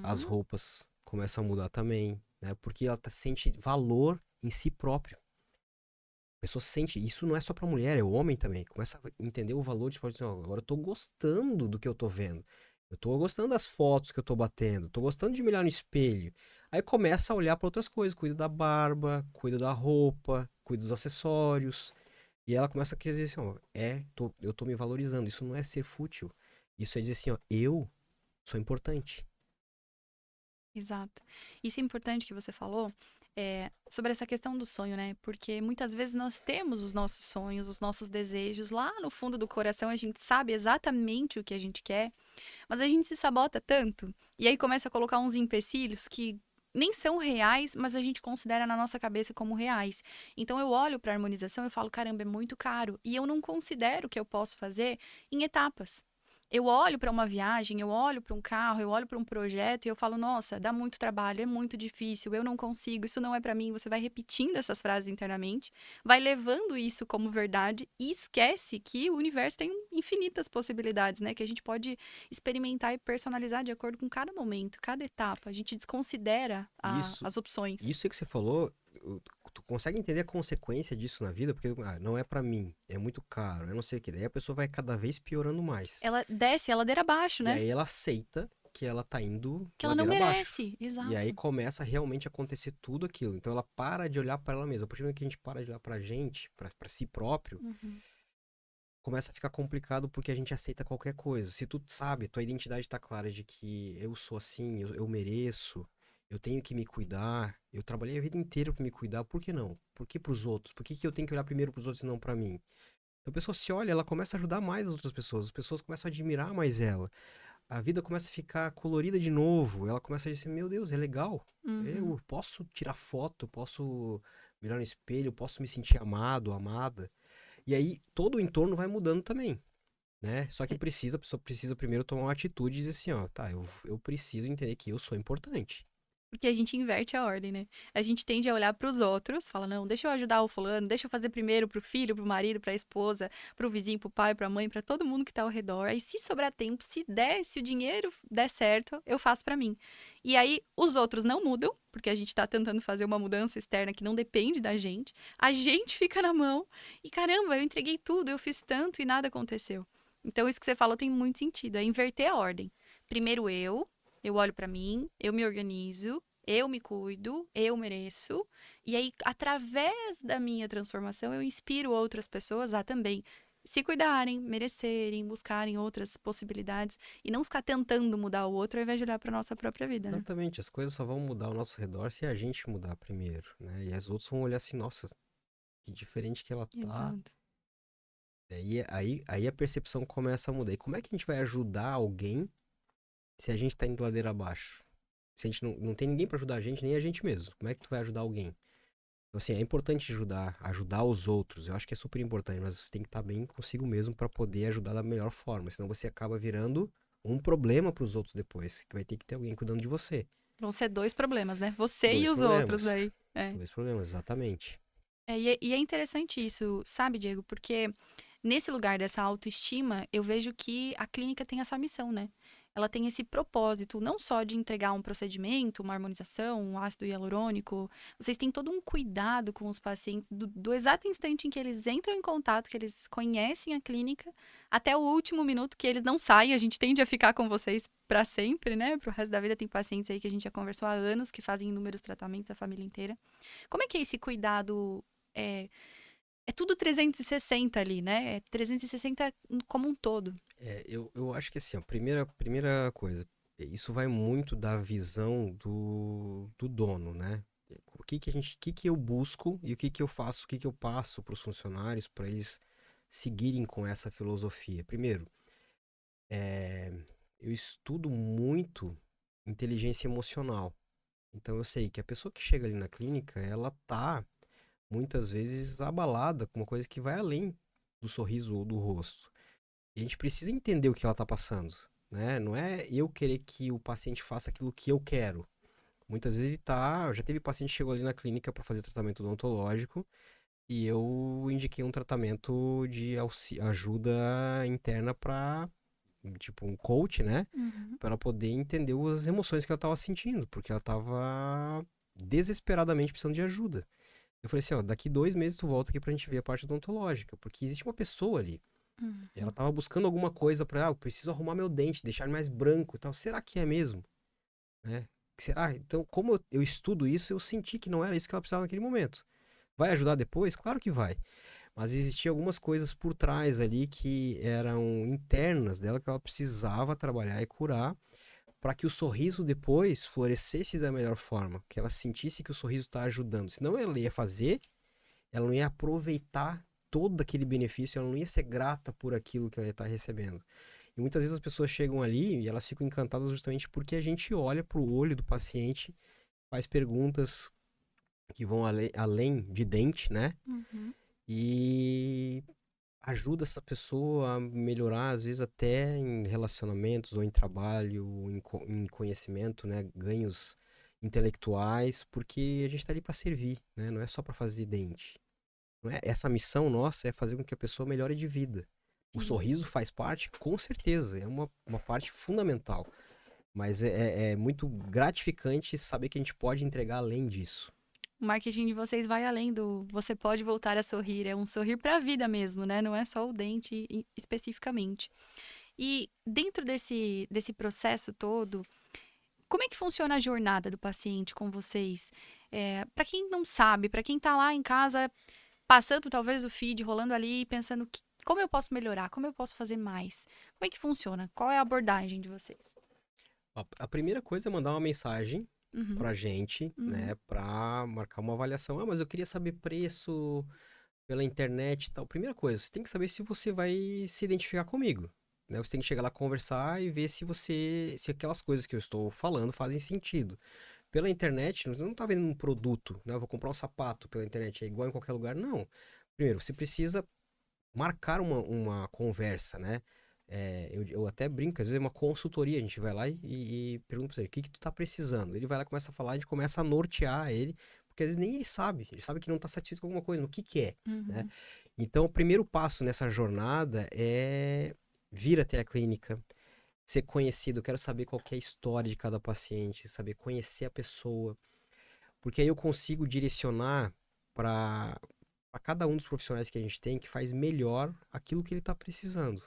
As Uhum. roupas começam a mudar também. Né? Porque ela sente valor em si próprio. A pessoa sente, isso não é só pra mulher, é o homem também. Começa a entender o valor de assim, ó, agora eu tô gostando do que eu tô vendo. Eu tô gostando das fotos que eu tô batendo, tô gostando de me olhar no espelho. Aí começa a olhar pra outras coisas, cuida da barba, cuida da roupa, cuida dos acessórios. E ela começa a querer dizer assim, ó, eu tô me valorizando. Isso não é ser fútil. Isso é dizer assim, ó, eu sou importante. Exato. Isso é importante que você falou, sobre essa questão do sonho, né? Porque muitas vezes nós temos os nossos sonhos, os nossos desejos lá no fundo do coração, a gente sabe exatamente o que a gente quer, mas a gente se sabota tanto e aí começa a colocar uns empecilhos que nem são reais, mas a gente considera na nossa cabeça como reais. Então eu olho para a harmonização e falo, caramba, é muito caro, e eu não considero que eu posso fazer em etapas. Eu olho para uma viagem, eu olho para um carro, eu olho para um projeto e eu falo, nossa, dá muito trabalho, é muito difícil, eu não consigo, isso não é para mim. Você vai repetindo essas frases internamente, vai levando isso como verdade e esquece que o universo tem infinitas possibilidades, né? Que a gente pode experimentar e personalizar de acordo com cada momento, cada etapa. A gente desconsidera Isso, as opções. isso aí que você falou, tu consegue entender a consequência disso na vida? Porque não é pra mim, é muito caro, eu não sei o que. Daí a pessoa vai cada vez piorando mais. Ela desce a ladeira abaixo, E né? aí ela aceita que ela tá indo Que ela não ladeira abaixo. merece, exato. E aí começa a realmente acontecer tudo aquilo. Então ela para de olhar para ela mesma. A partir do momento que a gente para de olhar pra gente, pra si próprio, Uhum. começa a ficar complicado porque a gente aceita qualquer coisa. Se tu sabe, tua identidade tá clara de que eu sou assim, eu mereço, eu tenho que me cuidar, eu trabalhei a vida inteira pra me cuidar, por que não? Por que pros outros? Por que que eu tenho que olhar primeiro pros outros e não pra mim? Então a pessoa se olha, ela começa a ajudar mais as outras pessoas, as pessoas começam a admirar mais ela. A vida começa a ficar colorida de novo, ela começa a dizer, meu Deus, é legal. Uhum. Eu posso tirar foto, posso mirar no espelho, posso me sentir amado, amada. E aí todo o entorno vai mudando também, né? Só que a pessoa precisa primeiro tomar uma atitude e dizer assim, ó, tá, eu preciso entender que eu sou importante. Porque a gente inverte a ordem, né? A gente tende a olhar pros outros, fala, não, deixa eu ajudar o fulano, deixa eu fazer primeiro pro filho, pro marido, pra esposa, pro vizinho, pro pai, pra mãe, pra todo mundo que tá ao redor. Aí, se sobrar tempo, se der, se o dinheiro der certo, eu faço pra mim. E aí, os outros não mudam, porque a gente tá tentando fazer uma mudança externa que não depende da gente. A gente fica na mão e, caramba, eu entreguei tudo, eu fiz tanto e nada aconteceu. Então, isso que você falou tem muito sentido, é inverter a ordem. Primeiro eu olho pra mim, eu me organizo, eu me cuido, eu mereço. E aí, através da minha transformação, eu inspiro outras pessoas a também se cuidarem, merecerem, buscarem outras possibilidades e não ficar tentando mudar o outro ao invés de olhar pra nossa própria vida, né? Exatamente, as coisas só vão mudar ao nosso redor se a gente mudar primeiro, né? E as outras vão olhar assim, nossa, que diferente que ela tá. Exato. Aí a percepção começa a mudar. E como é que a gente vai ajudar alguém se a gente tá indo ladeira abaixo? Se a gente não tem ninguém pra ajudar a gente, nem a gente mesmo. Como é que tu vai ajudar alguém? Então, assim, é importante ajudar os outros. Eu acho que é super importante, mas você tem que estar bem consigo mesmo pra poder ajudar da melhor forma. Senão você acaba virando um problema pros outros depois, que vai ter que ter alguém cuidando de você. Vão ser dois problemas, né? Você e Dois os outros problemas. aí. É. Dois problemas, exatamente. E é interessante isso, sabe, Diego? Porque nesse lugar dessa autoestima, eu vejo que a clínica tem essa missão, né? Ela tem esse propósito, não só de entregar um procedimento, uma harmonização, um ácido hialurônico. Vocês têm todo um cuidado com os pacientes do exato instante em que eles entram em contato, que eles conhecem a clínica, até o último minuto que eles não saem. A gente tende a ficar com vocês para sempre, né? Pro resto da vida tem pacientes aí que a gente já conversou há anos, que fazem inúmeros tratamentos, a família inteira. Como é que é esse cuidado? É, é tudo 360 ali, né? É 360 como um todo. Eu acho que assim, a primeira coisa, isso vai muito da visão do dono, né? O que que eu busco e o que eu faço, o que eu passo para os funcionários para eles seguirem com essa filosofia. Primeiro, é, eu estudo muito inteligência emocional. Então eu sei que a pessoa que chega ali na clínica, ela tá muitas vezes abalada com uma coisa que vai além do sorriso ou do rosto. E a gente precisa entender o que ela está passando, né? Não é eu querer que o paciente faça aquilo que eu quero. Muitas vezes ele tá. Já teve paciente que chegou ali na clínica para fazer tratamento odontológico e eu indiquei um tratamento de ajuda interna para, tipo, um coach, né? Uhum. Para ela poder entender as emoções que ela estava sentindo, porque ela estava desesperadamente precisando de ajuda. Eu falei assim, ó, daqui 2 meses tu volta aqui pra gente ver a parte odontológica, porque existe uma pessoa ali. Ela Uhum. tava buscando alguma coisa pra, eu preciso arrumar meu dente, deixar ele mais branco e tal. Será que é mesmo? Né? Será? Então, como eu estudo isso, eu senti que não era isso que ela precisava naquele momento. Vai ajudar depois? Claro que vai. Mas existiam algumas coisas por trás ali que eram internas dela que ela precisava trabalhar e curar para que o sorriso depois florescesse da melhor forma, que ela sentisse que o sorriso está ajudando. Senão ela ia fazer, ela não ia aproveitar todo aquele benefício, ela não ia ser grata por aquilo que ela está recebendo. E muitas vezes as pessoas chegam ali e elas ficam encantadas justamente porque a gente olha para o olho do paciente, faz perguntas que vão além de dente, né? Uhum. E ajuda essa pessoa a melhorar, às vezes até em relacionamentos ou em trabalho, em conhecimento, né? Ganhos intelectuais, porque a gente está ali para servir, né? Não é só para fazer dente. Não é? Essa missão nossa é fazer com que a pessoa melhore de vida. O Sim. sorriso faz parte, com certeza, é uma parte fundamental. Mas é muito gratificante saber que a gente pode entregar além disso. O marketing de vocês vai além do você pode voltar a sorrir, é um sorrir para a vida mesmo, né? Não é só o dente especificamente. E dentro desse processo todo, como é que funciona a jornada do paciente com vocês? Para quem não sabe, para quem tá lá em casa, passando talvez o feed, rolando ali, e pensando como eu posso melhorar, como eu posso fazer mais? Como é que funciona? Qual é a abordagem de vocês? A primeira coisa é mandar uma mensagem Uhum, pra gente, uhum, né, pra marcar uma avaliação. Ah, mas eu queria saber preço pela internet e tal. Primeira coisa, você tem que saber se você vai se identificar comigo, né? Você tem que chegar lá conversar e ver se aquelas coisas que eu estou falando fazem sentido. Pela internet, você não está vendendo um produto, né? Eu vou comprar um sapato pela internet, é igual em qualquer lugar, não. Primeiro, você precisa marcar uma conversa, né? Eu até brinco, às vezes é uma consultoria, a gente vai lá e pergunta pra ele, o que que tu tá precisando? Ele vai lá e começa a falar, a gente começa a nortear ele, porque às vezes nem ele sabe que não tá satisfeito com alguma coisa, no que é, né? uhum, Então, o primeiro passo nessa jornada é vir até a clínica, ser conhecido, eu quero saber qual que é a história de cada paciente, saber conhecer a pessoa, porque aí eu consigo direcionar para cada um dos profissionais que a gente tem que faz melhor aquilo que ele está precisando,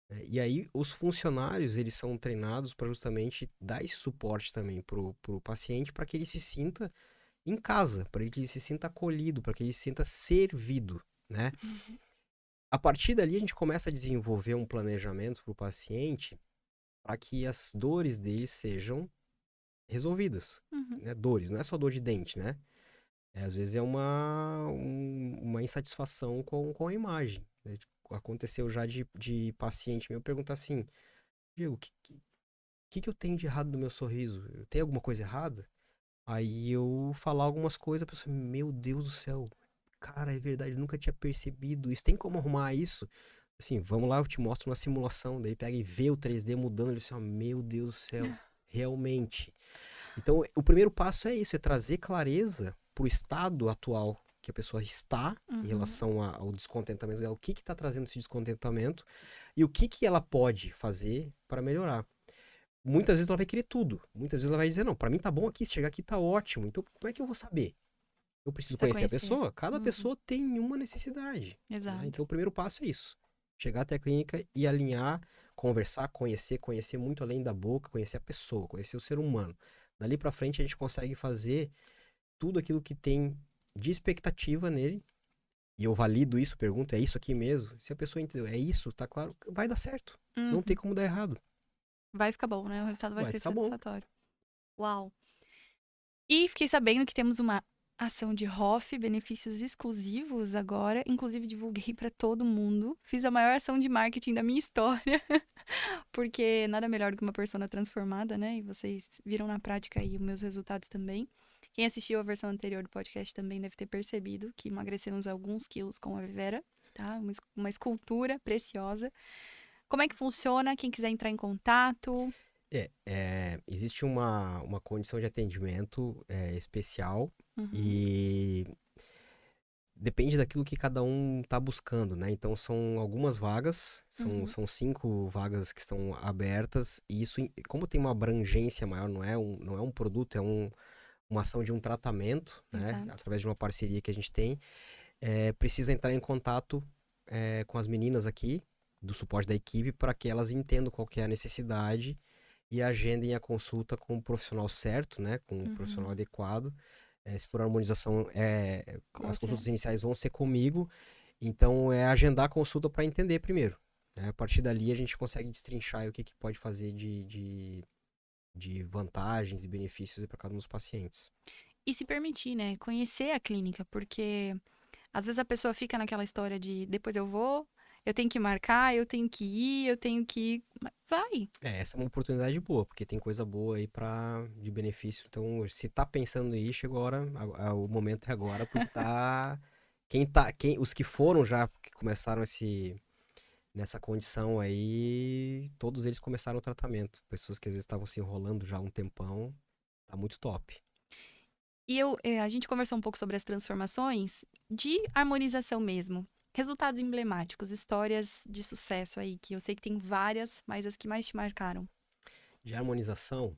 né? E aí os funcionários, eles são treinados para justamente dar esse suporte também pro paciente, para que ele se sinta em casa, para que ele se sinta acolhido, para que ele se sinta servido, né? uhum, A partir dali a gente começa a desenvolver um planejamento para o paciente para que as dores dele sejam resolvidas, uhum. né? Dores, não é só dor de dente, né? Às vezes é uma insatisfação com a imagem, né? Tipo, aconteceu já de paciente meu perguntar assim, Diego, o que eu tenho de errado no meu sorriso? Tem alguma coisa errada? Aí eu falar algumas coisas, a pessoa, meu Deus do céu, cara, é verdade, eu nunca tinha percebido isso. Tem como arrumar isso? Assim, vamos lá, eu te mostro uma simulação. Daí ele pega e vê o 3D mudando, ele assim, ó, meu Deus do céu, realmente. Então, o primeiro passo é isso, é trazer clareza para o estado atual que a pessoa está em Uhum. relação ao descontentamento dela, o que está trazendo esse descontentamento e o que ela pode fazer para melhorar. Muitas vezes ela vai querer tudo, muitas vezes ela vai dizer, não, para mim tá bom aqui, se chegar aqui tá ótimo, então como é que eu vou saber? Eu preciso Precisa conhecer a conhecer. pessoa? Cada Uhum, pessoa tem uma necessidade, né? exato. Então o primeiro passo é isso, chegar até a clínica e alinhar, conversar, conhecer muito além da boca, conhecer a pessoa, conhecer o ser humano. Dali para frente a gente consegue fazer tudo aquilo que tem de expectativa nele, e eu valido isso, pergunto, é isso aqui mesmo? Se a pessoa entendeu, é isso, tá claro, vai dar certo. Não tem Uhum. como dar errado. Vai ficar bom, né? O resultado vai Vai ser ficar bom. satisfatório. Uau! E fiquei sabendo que temos uma ação de ROF, benefícios exclusivos agora. Inclusive, divulguei para todo mundo. Fiz a maior ação de marketing da minha história. Porque nada melhor do que uma persona transformada, né? E vocês viram na prática aí os meus resultados também. Quem assistiu a versão anterior do podcast também deve ter percebido que emagrecemos alguns quilos com a Vivera, tá? Uma escultura preciosa. Como é que funciona? Quem quiser entrar em contato. Existe uma condição de atendimento especial Uhum, e depende daquilo que cada um está buscando, né? Então são algumas vagas, são, uhum, são 5 vagas que estão abertas e isso, como tem uma abrangência maior, não é um produto, uma ação de um tratamento, né? exato. Através de uma parceria que a gente tem, precisa entrar em contato com as meninas aqui do suporte da equipe para que elas entendam qual que é a necessidade e agendem a consulta com o profissional certo, né? Com o profissional Uhum, adequado. Se for harmonização, com as você. consultas iniciais vão ser comigo. Então, é agendar a consulta para entender primeiro, né? A partir dali, a gente consegue destrinchar o que pode fazer de vantagens e benefícios para cada um dos pacientes. E se permitir, né? Conhecer a clínica, porque às vezes a pessoa fica naquela história de depois eu vou, eu tenho que marcar, eu tenho que ir, eu tenho que. Vai! Essa é uma oportunidade boa, porque tem coisa boa aí de benefício. Então, se tá pensando em ir, chegou a hora, o momento é agora, porque os que foram já, que começaram nessa condição aí, todos eles começaram o tratamento. Pessoas que às vezes estavam se enrolando já há um tempão, tá muito top. E a gente conversou um pouco sobre as transformações de harmonização mesmo. Resultados emblemáticos, histórias de sucesso aí, que eu sei que tem várias, mas as que mais te marcaram. De harmonização,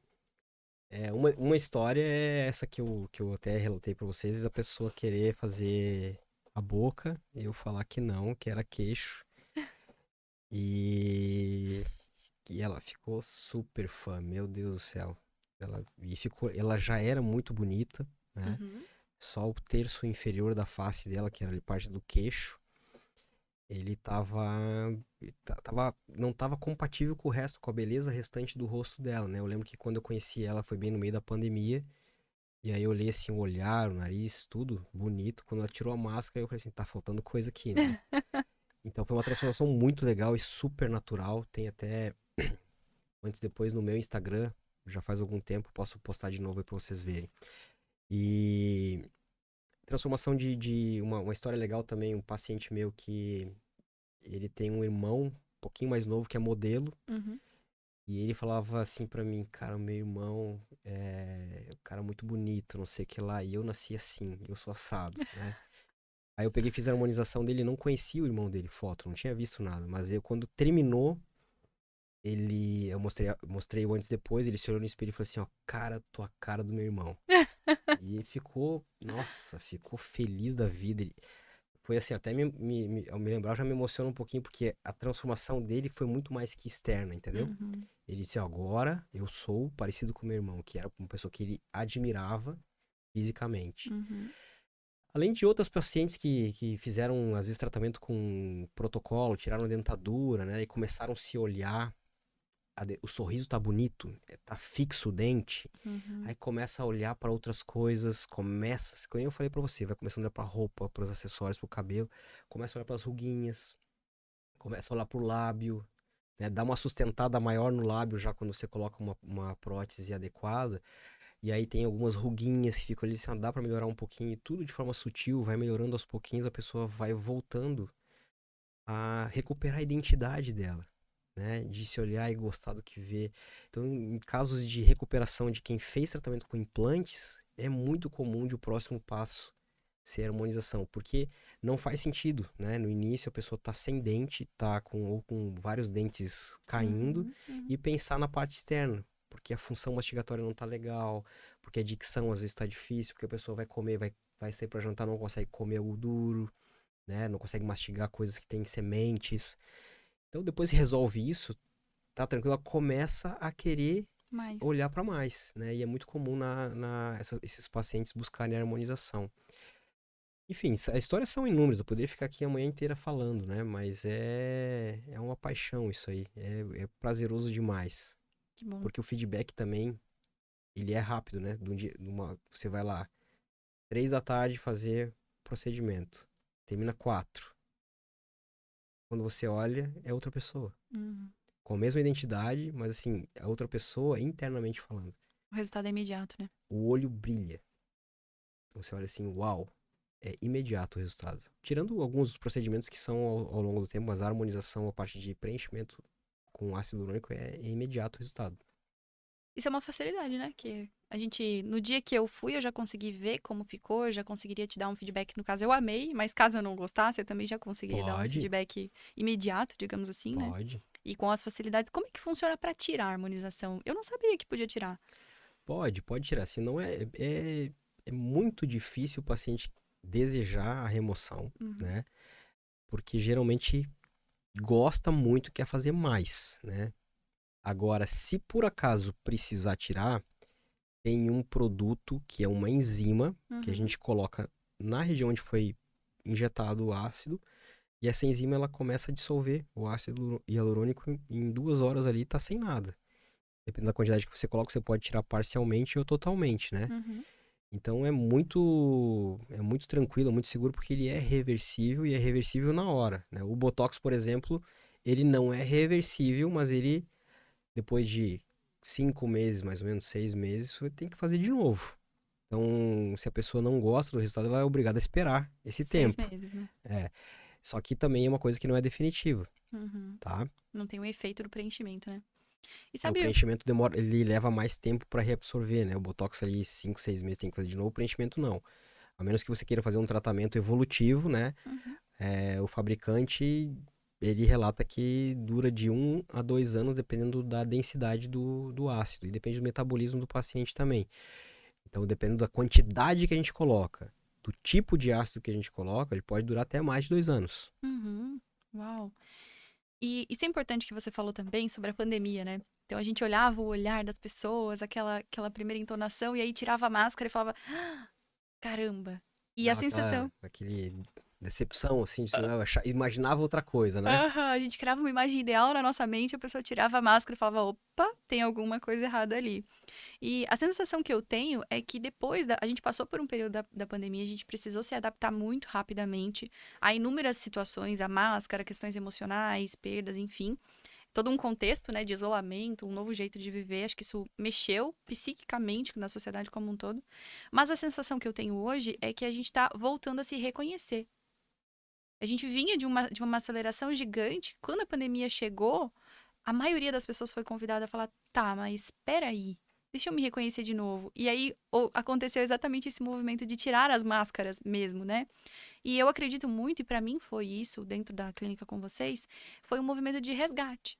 uma história é essa que eu até relatei pra vocês, a pessoa querer fazer a boca e eu falar que não, que era queixo. E E ela ficou super fã, meu Deus do céu. Ela já era muito bonita, né? Uhum. Só o terço inferior da face dela, que era ali parte do queixo, ele não tava compatível com o resto, com a beleza restante do rosto dela, né? Eu lembro que quando eu conheci ela foi bem no meio da pandemia, e aí eu olhei assim o olhar, o nariz, tudo bonito. Quando ela tirou a máscara, eu falei assim, tá faltando coisa aqui, né? Então foi uma transformação muito legal e super natural. Tem até antes e depois no meu Instagram, já faz algum tempo, posso postar de novo aí pra vocês verem. E transformação de uma história legal também, um paciente meu que ele tem um irmão um pouquinho mais novo que é modelo, Uhum. e ele falava assim pra mim, cara, meu irmão é um cara muito bonito, não sei o que lá, e eu nasci assim, eu sou assado, né? Aí eu peguei e fiz a harmonização dele, não conhecia o irmão dele, foto, não tinha visto nada, mas eu quando terminou, eu mostrei o antes e depois, ele se olhou no espelho e falou assim, ó, cara, tua cara do meu irmão. E ficou, nossa, ficou feliz da vida. Foi assim, até ao me lembrar, já me emociona um pouquinho, porque a transformação dele foi muito mais que externa, entendeu? Uhum. Ele disse, agora eu sou parecido com meu irmão, que era uma pessoa que ele admirava fisicamente. Uhum. Além de outras pacientes que fizeram, às vezes, tratamento com protocolo, tiraram a dentadura, né? E começaram a se olhar, o sorriso tá bonito, tá fixo o dente. Uhum. Aí começa a olhar para outras coisas, como eu falei para você, vai começando a olhar para roupa, para os acessórios, para o cabelo, começa a olhar para as ruguinhas, começa a olhar para o lábio, né? Dá uma sustentada maior no lábio já quando você coloca uma prótese adequada. E aí tem algumas ruguinhas que ficam ali, assim, ó, dá para melhorar um pouquinho, tudo de forma sutil, vai melhorando aos pouquinhos, a pessoa vai voltando a recuperar a identidade dela, né? De se olhar e gostar do que vê. Então, em casos de recuperação de quem fez tratamento com implantes, é muito comum de o próximo passo ser a harmonização, porque não faz sentido, né? No início a pessoa tá sem dente, ou com vários dentes caindo, Uhum. Uhum. e pensar na parte externa, porque a função mastigatória não tá legal, porque a dicção às vezes tá difícil, porque a pessoa vai comer, vai sair para jantar, não consegue comer algo duro, né? Não consegue mastigar coisas que têm sementes. Então, depois que resolve isso, tá tranquilo, ela começa a querer Mais. olhar para mais, né? E é muito comum esses pacientes buscarem a harmonização. Enfim, as histórias são inúmeras, eu poderia ficar aqui a manhã inteira falando, né? Mas é uma paixão isso aí, é prazeroso demais. Que bom. Porque o feedback também, ele é rápido, né? Você vai lá, 3 da tarde fazer procedimento, termina 4. Quando você olha, é outra pessoa. Uhum. Com a mesma identidade, mas assim, a outra pessoa internamente falando. O resultado é imediato, né? O olho brilha. Então você olha assim, uau, é imediato o resultado. Tirando alguns dos procedimentos que são ao longo do tempo, mas a harmonização, a parte de preenchimento com ácido hialurônico é imediato o resultado. Isso é uma facilidade, né? Que a gente, no dia que eu fui, eu já consegui ver como ficou, eu já conseguiria te dar um feedback. No caso, eu amei, mas caso eu não gostasse, eu também já conseguiria dar um Pode, feedback imediato, digamos assim, né? pode, E com as facilidades. Como é que funciona pra tirar a harmonização? Eu não sabia que podia tirar. pode tirar. Se não é muito difícil o paciente desejar a remoção, Uhum. né? Porque geralmente gosta muito, quer fazer mais, né? Agora, se por acaso precisar tirar, tem um produto que é uma enzima que a Uhum. gente coloca na região onde foi injetado o ácido, e essa enzima ela começa a dissolver o ácido hialurônico em 2 horas ali, tá sem nada. Dependendo da quantidade que você coloca, você pode tirar parcialmente ou totalmente, né? Uhum. Então é muito tranquilo, é muito seguro porque ele é reversível e é reversível na hora, né? O Botox, por exemplo, ele não é reversível, mas ele depois de 5 meses, mais ou menos 6 meses, você tem que fazer de novo. Então, se a pessoa não gosta do resultado, ela é obrigada a esperar esse tempo. Meses, né? É. Só que também é uma coisa que não é definitiva, Uhum. tá? Não tem o efeito do preenchimento, né? E O sabe, preenchimento demora, ele leva mais tempo para reabsorver, né? O Botox ali 5, 6 meses tem que fazer de novo, o preenchimento não. A menos que você queira fazer um tratamento evolutivo, né? uhum. O fabricante, ele relata que dura de 1 a 2 anos, dependendo da densidade do ácido. E depende do metabolismo do paciente também. Então, dependendo da quantidade que a gente coloca, do tipo de ácido que a gente coloca, ele pode durar até mais de 2 anos. Uhum. Uau. E isso é importante que você falou também sobre a pandemia, né? Então a gente olhava o olhar das pessoas, aquela primeira entonação, e aí tirava a máscara e falava, "Ah, caramba. E a Dava aquela, sensação. aquele decepção, assim, de, eu imaginava outra coisa, né? Aham, a gente criava uma imagem ideal na nossa mente, a pessoa tirava a máscara e falava, opa, tem alguma coisa errada ali. E a sensação que eu tenho é que depois a gente passou por um período da pandemia, a gente precisou se adaptar muito rapidamente a inúmeras situações, a máscara, questões emocionais, perdas, enfim. Todo um contexto, né, de isolamento, um novo jeito de viver, acho que isso mexeu psiquicamente na sociedade como um todo. Mas a sensação que eu tenho hoje é que a gente está voltando a se reconhecer. A gente vinha de uma aceleração gigante. Quando a pandemia chegou, a maioria das pessoas foi convidada a falar: tá, mas espera aí, deixa eu me reconhecer de novo. E aí aconteceu exatamente esse movimento de tirar as máscaras mesmo, né? E eu acredito muito, e para mim foi isso, dentro da clínica com vocês, foi um movimento de resgate.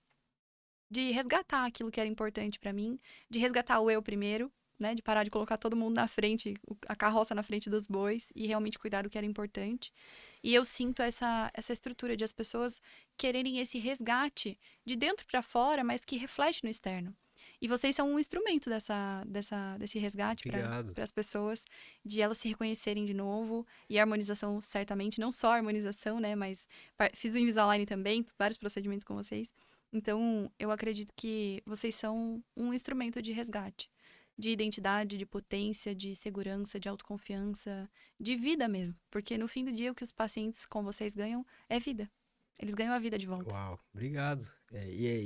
De resgatar aquilo que era importante para mim, de resgatar o eu primeiro, né? De parar de colocar todo mundo na frente, a carroça na frente dos bois e realmente cuidar do que era importante. E eu sinto essa estrutura de as pessoas quererem esse resgate de dentro para fora, mas que reflete no externo. E vocês são um instrumento desse resgate para Obrigado. as pessoas, de elas se reconhecerem de novo. E a harmonização, certamente, não só a harmonização, né? Mas fiz o Invisalign também, vários procedimentos com vocês. Então, eu acredito que vocês são um instrumento de resgate, de identidade, de potência, de segurança, de autoconfiança, de vida mesmo. Porque no fim do dia, o que os pacientes com vocês ganham é vida. Eles ganham a vida de volta. Uau, obrigado.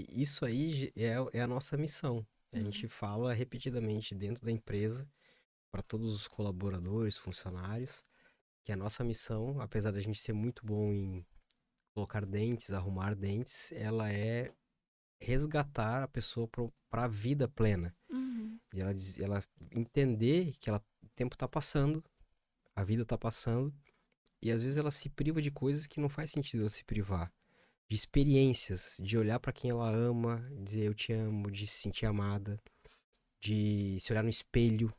Isso aí é a nossa missão. A Uhum. gente fala repetidamente dentro da empresa, para todos os colaboradores, funcionários, que a nossa missão, apesar da gente ser muito bom em colocar dentes, arrumar dentes, ela é resgatar a pessoa para a vida plena. Uhum. E ela entender que o tempo está passando, a vida está passando, e às vezes ela se priva de coisas que não faz sentido ela se privar. De experiências, de olhar para quem ela ama, dizer eu te amo, de se sentir amada, de se olhar no espelho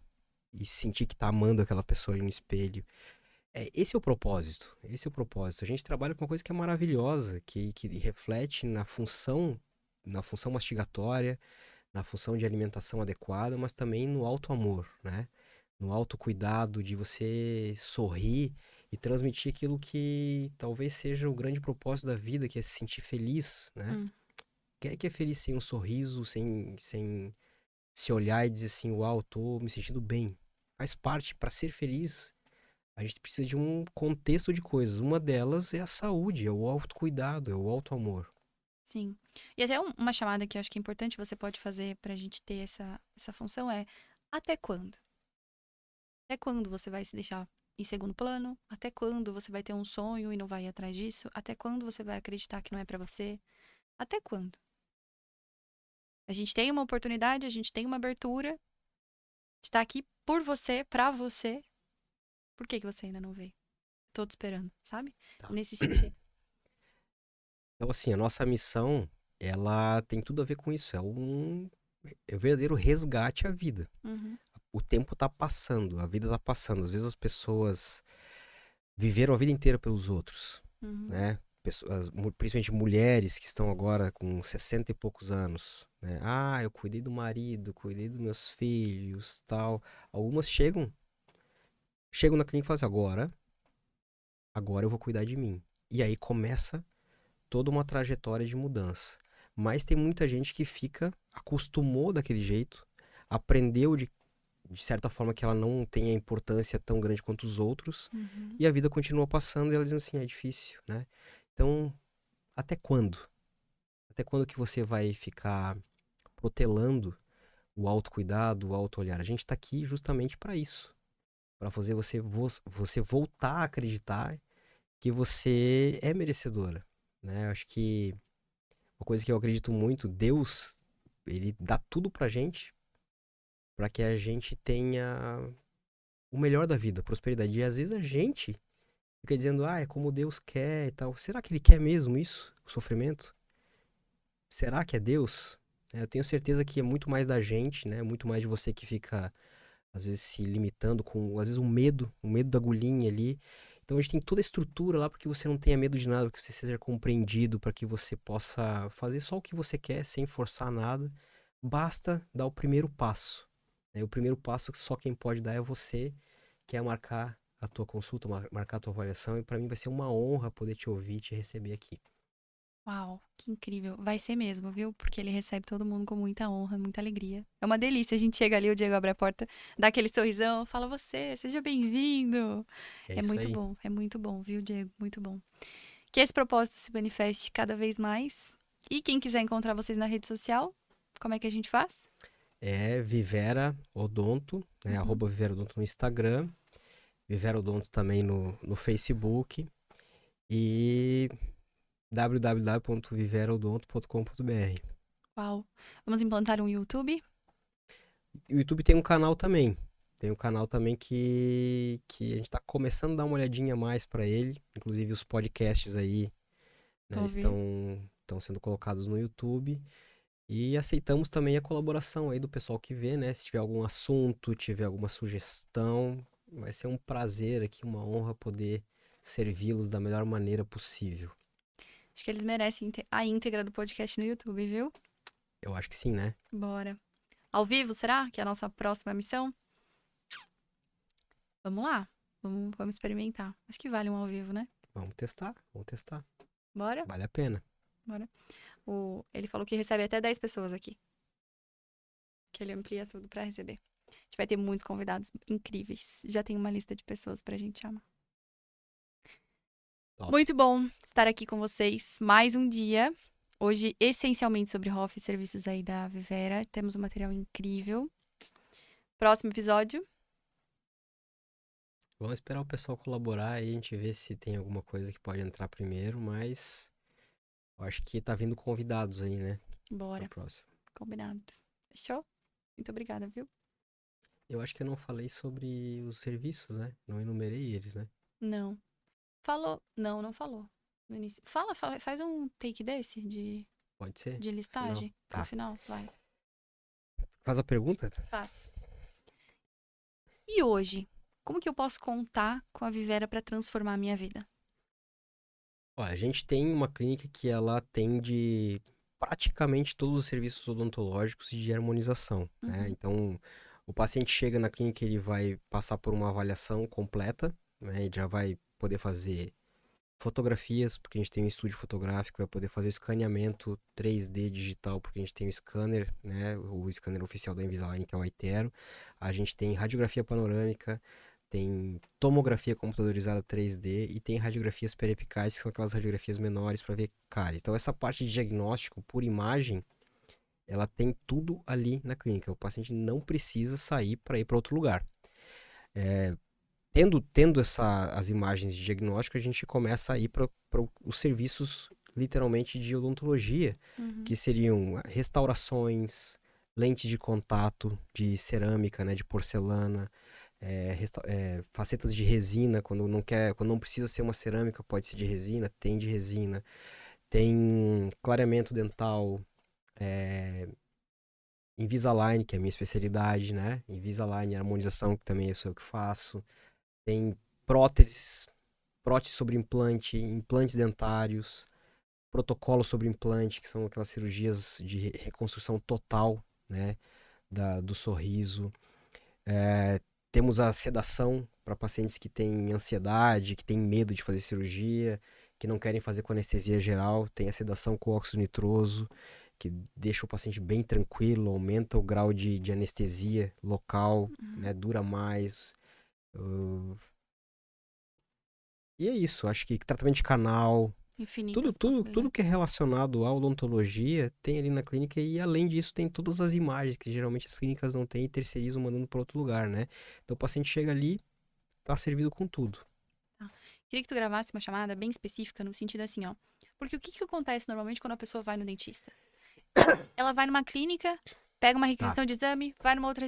e sentir que tá amando aquela pessoa ali no espelho. Esse é o propósito. Esse é o propósito. A gente trabalha com uma coisa que é maravilhosa, que reflete na função mastigatória, na função de alimentação adequada, mas também no alto amor, né? No autocuidado de você sorrir e transmitir aquilo que talvez seja o grande propósito da vida, que é se sentir feliz, né? Hum. Quem é que é feliz sem um sorriso, sem se olhar e dizer assim, uau, tô me sentindo bem. Faz parte, para ser feliz, a gente precisa de um contexto de coisas. Uma delas é a saúde, é o autocuidado, é o auto-amor. Sim. E até uma chamada que eu acho que é importante você pode fazer pra gente ter essa função é: até quando? Até quando você vai se deixar em segundo plano? Até quando você vai ter um sonho e não vai ir atrás disso? Até quando você vai acreditar que não é pra você? Até quando? A gente tem uma oportunidade, a gente tem uma abertura, está aqui por você, pra você. Por que que você ainda não veio? Tô te esperando, sabe? Tá. Nesse sentido. Então, assim, a nossa missão, ela tem tudo a ver com isso. É um verdadeiro resgate à vida. Uhum, O tempo tá passando, a vida tá passando. Às vezes as pessoas viveram a vida inteira pelos outros, uhum, né? Pessoas, principalmente mulheres que estão agora com 60 e poucos anos, né? Ah, eu cuidei do marido, cuidei dos meus filhos, tal. Algumas chegam na clínica e falam assim, agora eu vou cuidar de mim. E aí começa toda uma trajetória de mudança. Mas tem muita gente que acostumou daquele jeito, aprendeu de certa forma que ela não tem a importância tão grande quanto os outros, uhum. e a vida continua passando e ela diz assim, é difícil, né? Então, até quando? Até quando que você vai ficar protelando o autocuidado, o auto-olhar? A gente está aqui justamente para isso, para fazer você voltar a acreditar que você é merecedora, né? Acho que uma coisa que eu acredito muito, Deus, ele dá tudo pra gente para que a gente tenha o melhor da vida, prosperidade. E às vezes a gente fica dizendo, é como Deus quer e tal. Será que ele quer mesmo isso? O sofrimento? Será que é Deus? Eu tenho certeza que é muito mais da gente, né? Muito mais de você que fica, às vezes, se limitando com, às vezes, o medo da agulhinha ali. Então, Então a gente tem toda a estrutura lá para que você não tenha medo de nada, para que você seja compreendido, para que você possa fazer só o que você quer, sem forçar nada. Basta dar o primeiro passo, né? O primeiro passo que só quem pode dar é você, que é marcar a tua consulta, marcar a tua avaliação. E para mim vai ser uma honra poder te ouvir, te receber aqui. Uau, que incrível. Vai ser mesmo, viu? Porque ele recebe todo mundo com muita honra, muita alegria. É uma delícia. A gente chega ali, o Diego abre a porta, dá aquele sorrisão, fala você, seja bem-vindo. É isso aí. É muito bom, viu, Diego? Muito bom. Que esse propósito se manifeste cada vez mais. E quem quiser encontrar vocês na rede social, como é que a gente faz? É Vivera Odonto, né? Uhum. @Vivera Odonto no Instagram, Vivera Odonto também no Facebook e www.viveraodonto.com.br. Uau. Vamos implantar um YouTube? E o YouTube tem um canal também. Tem um canal também que a gente está começando a dar uma olhadinha mais para ele. Inclusive os podcasts aí, né, eles Ouvir. estão sendo colocados no YouTube. E aceitamos também a colaboração aí do pessoal que vê, né? Se tiver algum assunto, tiver alguma sugestão, vai ser um prazer aqui, uma honra poder servi-los da melhor maneira possível. Acho que eles merecem a íntegra do podcast no YouTube, viu? Eu acho que sim, né? Bora. Ao vivo, será? Que é a nossa próxima missão? Vamos lá. Vamos experimentar. Acho que vale um ao vivo, né? Vamos testar, vamos testar. Bora? Vale a pena. Bora. Ele falou que recebe até 10 pessoas aqui. Que ele amplia tudo pra receber. A gente vai ter muitos convidados incríveis. Já tem uma lista de pessoas pra gente chamar. Top. Muito bom estar aqui com vocês mais um dia. Hoje, essencialmente sobre Hoff e serviços aí da Vivera. Temos um material incrível. Próximo episódio. Vamos esperar o pessoal colaborar aí, a gente vê se tem alguma coisa que pode entrar primeiro, mas eu acho que tá vindo convidados aí, né? Bora. Pra próxima. Combinado. Fechou? Muito obrigada, viu? Eu acho que eu não falei sobre os serviços, né? Não enumerei eles, né? Não. Falou. Não, não falou. No início. Faz um take desse Pode ser? de Final. listagem pro Tá. final. Vai. Faz a pergunta? Faço. E hoje, como que eu posso contar com a Vivera para transformar a minha vida? Olha, a gente tem uma clínica que ela atende praticamente todos os serviços odontológicos e de harmonização, né? Uhum. Então, o paciente chega na clínica, ele vai passar por uma avaliação completa, né? Ele já vai poder fazer fotografias, porque a gente tem um estúdio fotográfico, vai poder fazer escaneamento 3D digital, porque a gente tem o scanner, né? O scanner oficial da Invisalign, que é o Aitero. A gente tem radiografia panorâmica, tem tomografia computadorizada 3D e tem radiografias periapicais, que são aquelas radiografias menores para ver cáries. Então, essa parte de diagnóstico por imagem, ela tem tudo ali na clínica. O paciente não precisa sair para ir para outro lugar. Tendo as imagens de diagnóstico, a gente começa a ir para os serviços, literalmente, de odontologia, Uhum. que seriam restaurações, lentes de contato de cerâmica, né, de porcelana, facetas de resina, quando não precisa ser uma cerâmica, pode ser de resina, tem de resina. Tem clareamento dental, Invisalign, que é a minha especialidade, né? Invisalign, harmonização, que também sou eu que faço. Tem próteses, prótese sobre implante, implantes dentários, protocolo sobre implante, que são aquelas cirurgias de reconstrução total, né, do sorriso. Temos a sedação para pacientes que têm ansiedade, que têm medo de fazer cirurgia, que não querem fazer com anestesia geral. Tem a sedação com óxido nitroso, que deixa o paciente bem tranquilo, aumenta o grau de anestesia local, né, dura mais. E é isso, acho que tratamento de canal, tudo, Infinitas tudo, tudo que é possibilidades. relacionado à odontologia tem ali na clínica e além disso tem todas as imagens que geralmente as clínicas não têm e terceirizam mandando para outro lugar, né? Então o paciente chega ali, tá servido com tudo. Tá. Queria que tu gravasse uma chamada bem específica, no sentido assim, ó. Porque o que que acontece normalmente quando a pessoa vai no dentista? Ela vai numa clínica, pega uma Tá, requisição de exame, vai numa outra.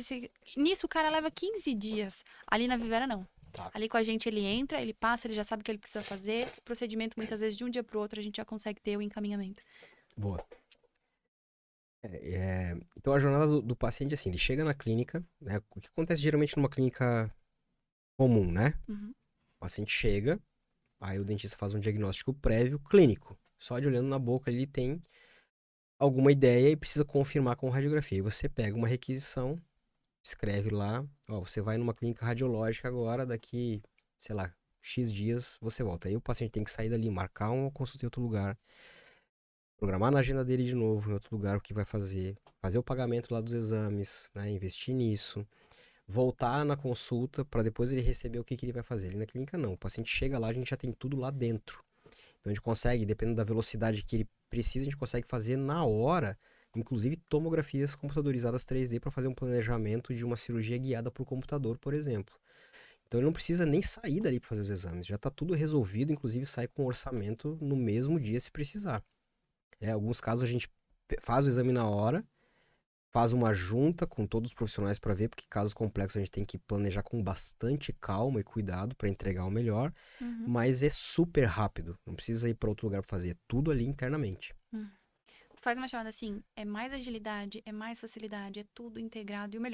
Nisso o cara leva 15 dias. Ali na Vivera, não. tá. Ali com a gente ele entra, ele passa, ele já sabe o que ele precisa fazer. O procedimento, muitas vezes, de um dia pro outro, a gente já consegue ter o encaminhamento. Boa. Então a jornada do paciente é assim, ele chega na clínica, né? O que acontece geralmente numa clínica comum, né? Uhum. O paciente chega, Aí o dentista faz um diagnóstico prévio clínico. Só de olhando na boca ele tem alguma ideia e precisa confirmar com radiografia. Aí você pega uma requisição, escreve lá, ó, você vai numa clínica radiológica agora, daqui, sei lá, X dias você volta. Aí o paciente tem que sair dali, marcar uma consulta em outro lugar, programar na agenda dele de novo, em outro lugar, o que vai fazer, fazer o pagamento lá dos exames, né, investir nisso, voltar na consulta para depois ele receber o que ele vai fazer. Ali na clínica não, o paciente chega lá, a gente já tem tudo lá dentro. Então a gente consegue, dependendo da velocidade que ele precisa, a gente consegue fazer na hora, inclusive tomografias computadorizadas 3D para fazer um planejamento de uma cirurgia guiada por computador, por exemplo. Então ele não precisa nem sair dali para fazer os exames, já está tudo resolvido, inclusive sai com orçamento no mesmo dia se precisar. Alguns casos a gente faz o exame na hora, faz uma junta com todos os profissionais para ver, porque casos complexos a gente tem que planejar com bastante calma e cuidado para entregar o melhor, mas é super rápido, não precisa ir para outro lugar para fazer, é tudo ali internamente. Faz uma chamada assim, é mais agilidade, é mais facilidade, é tudo integrado e o melhor.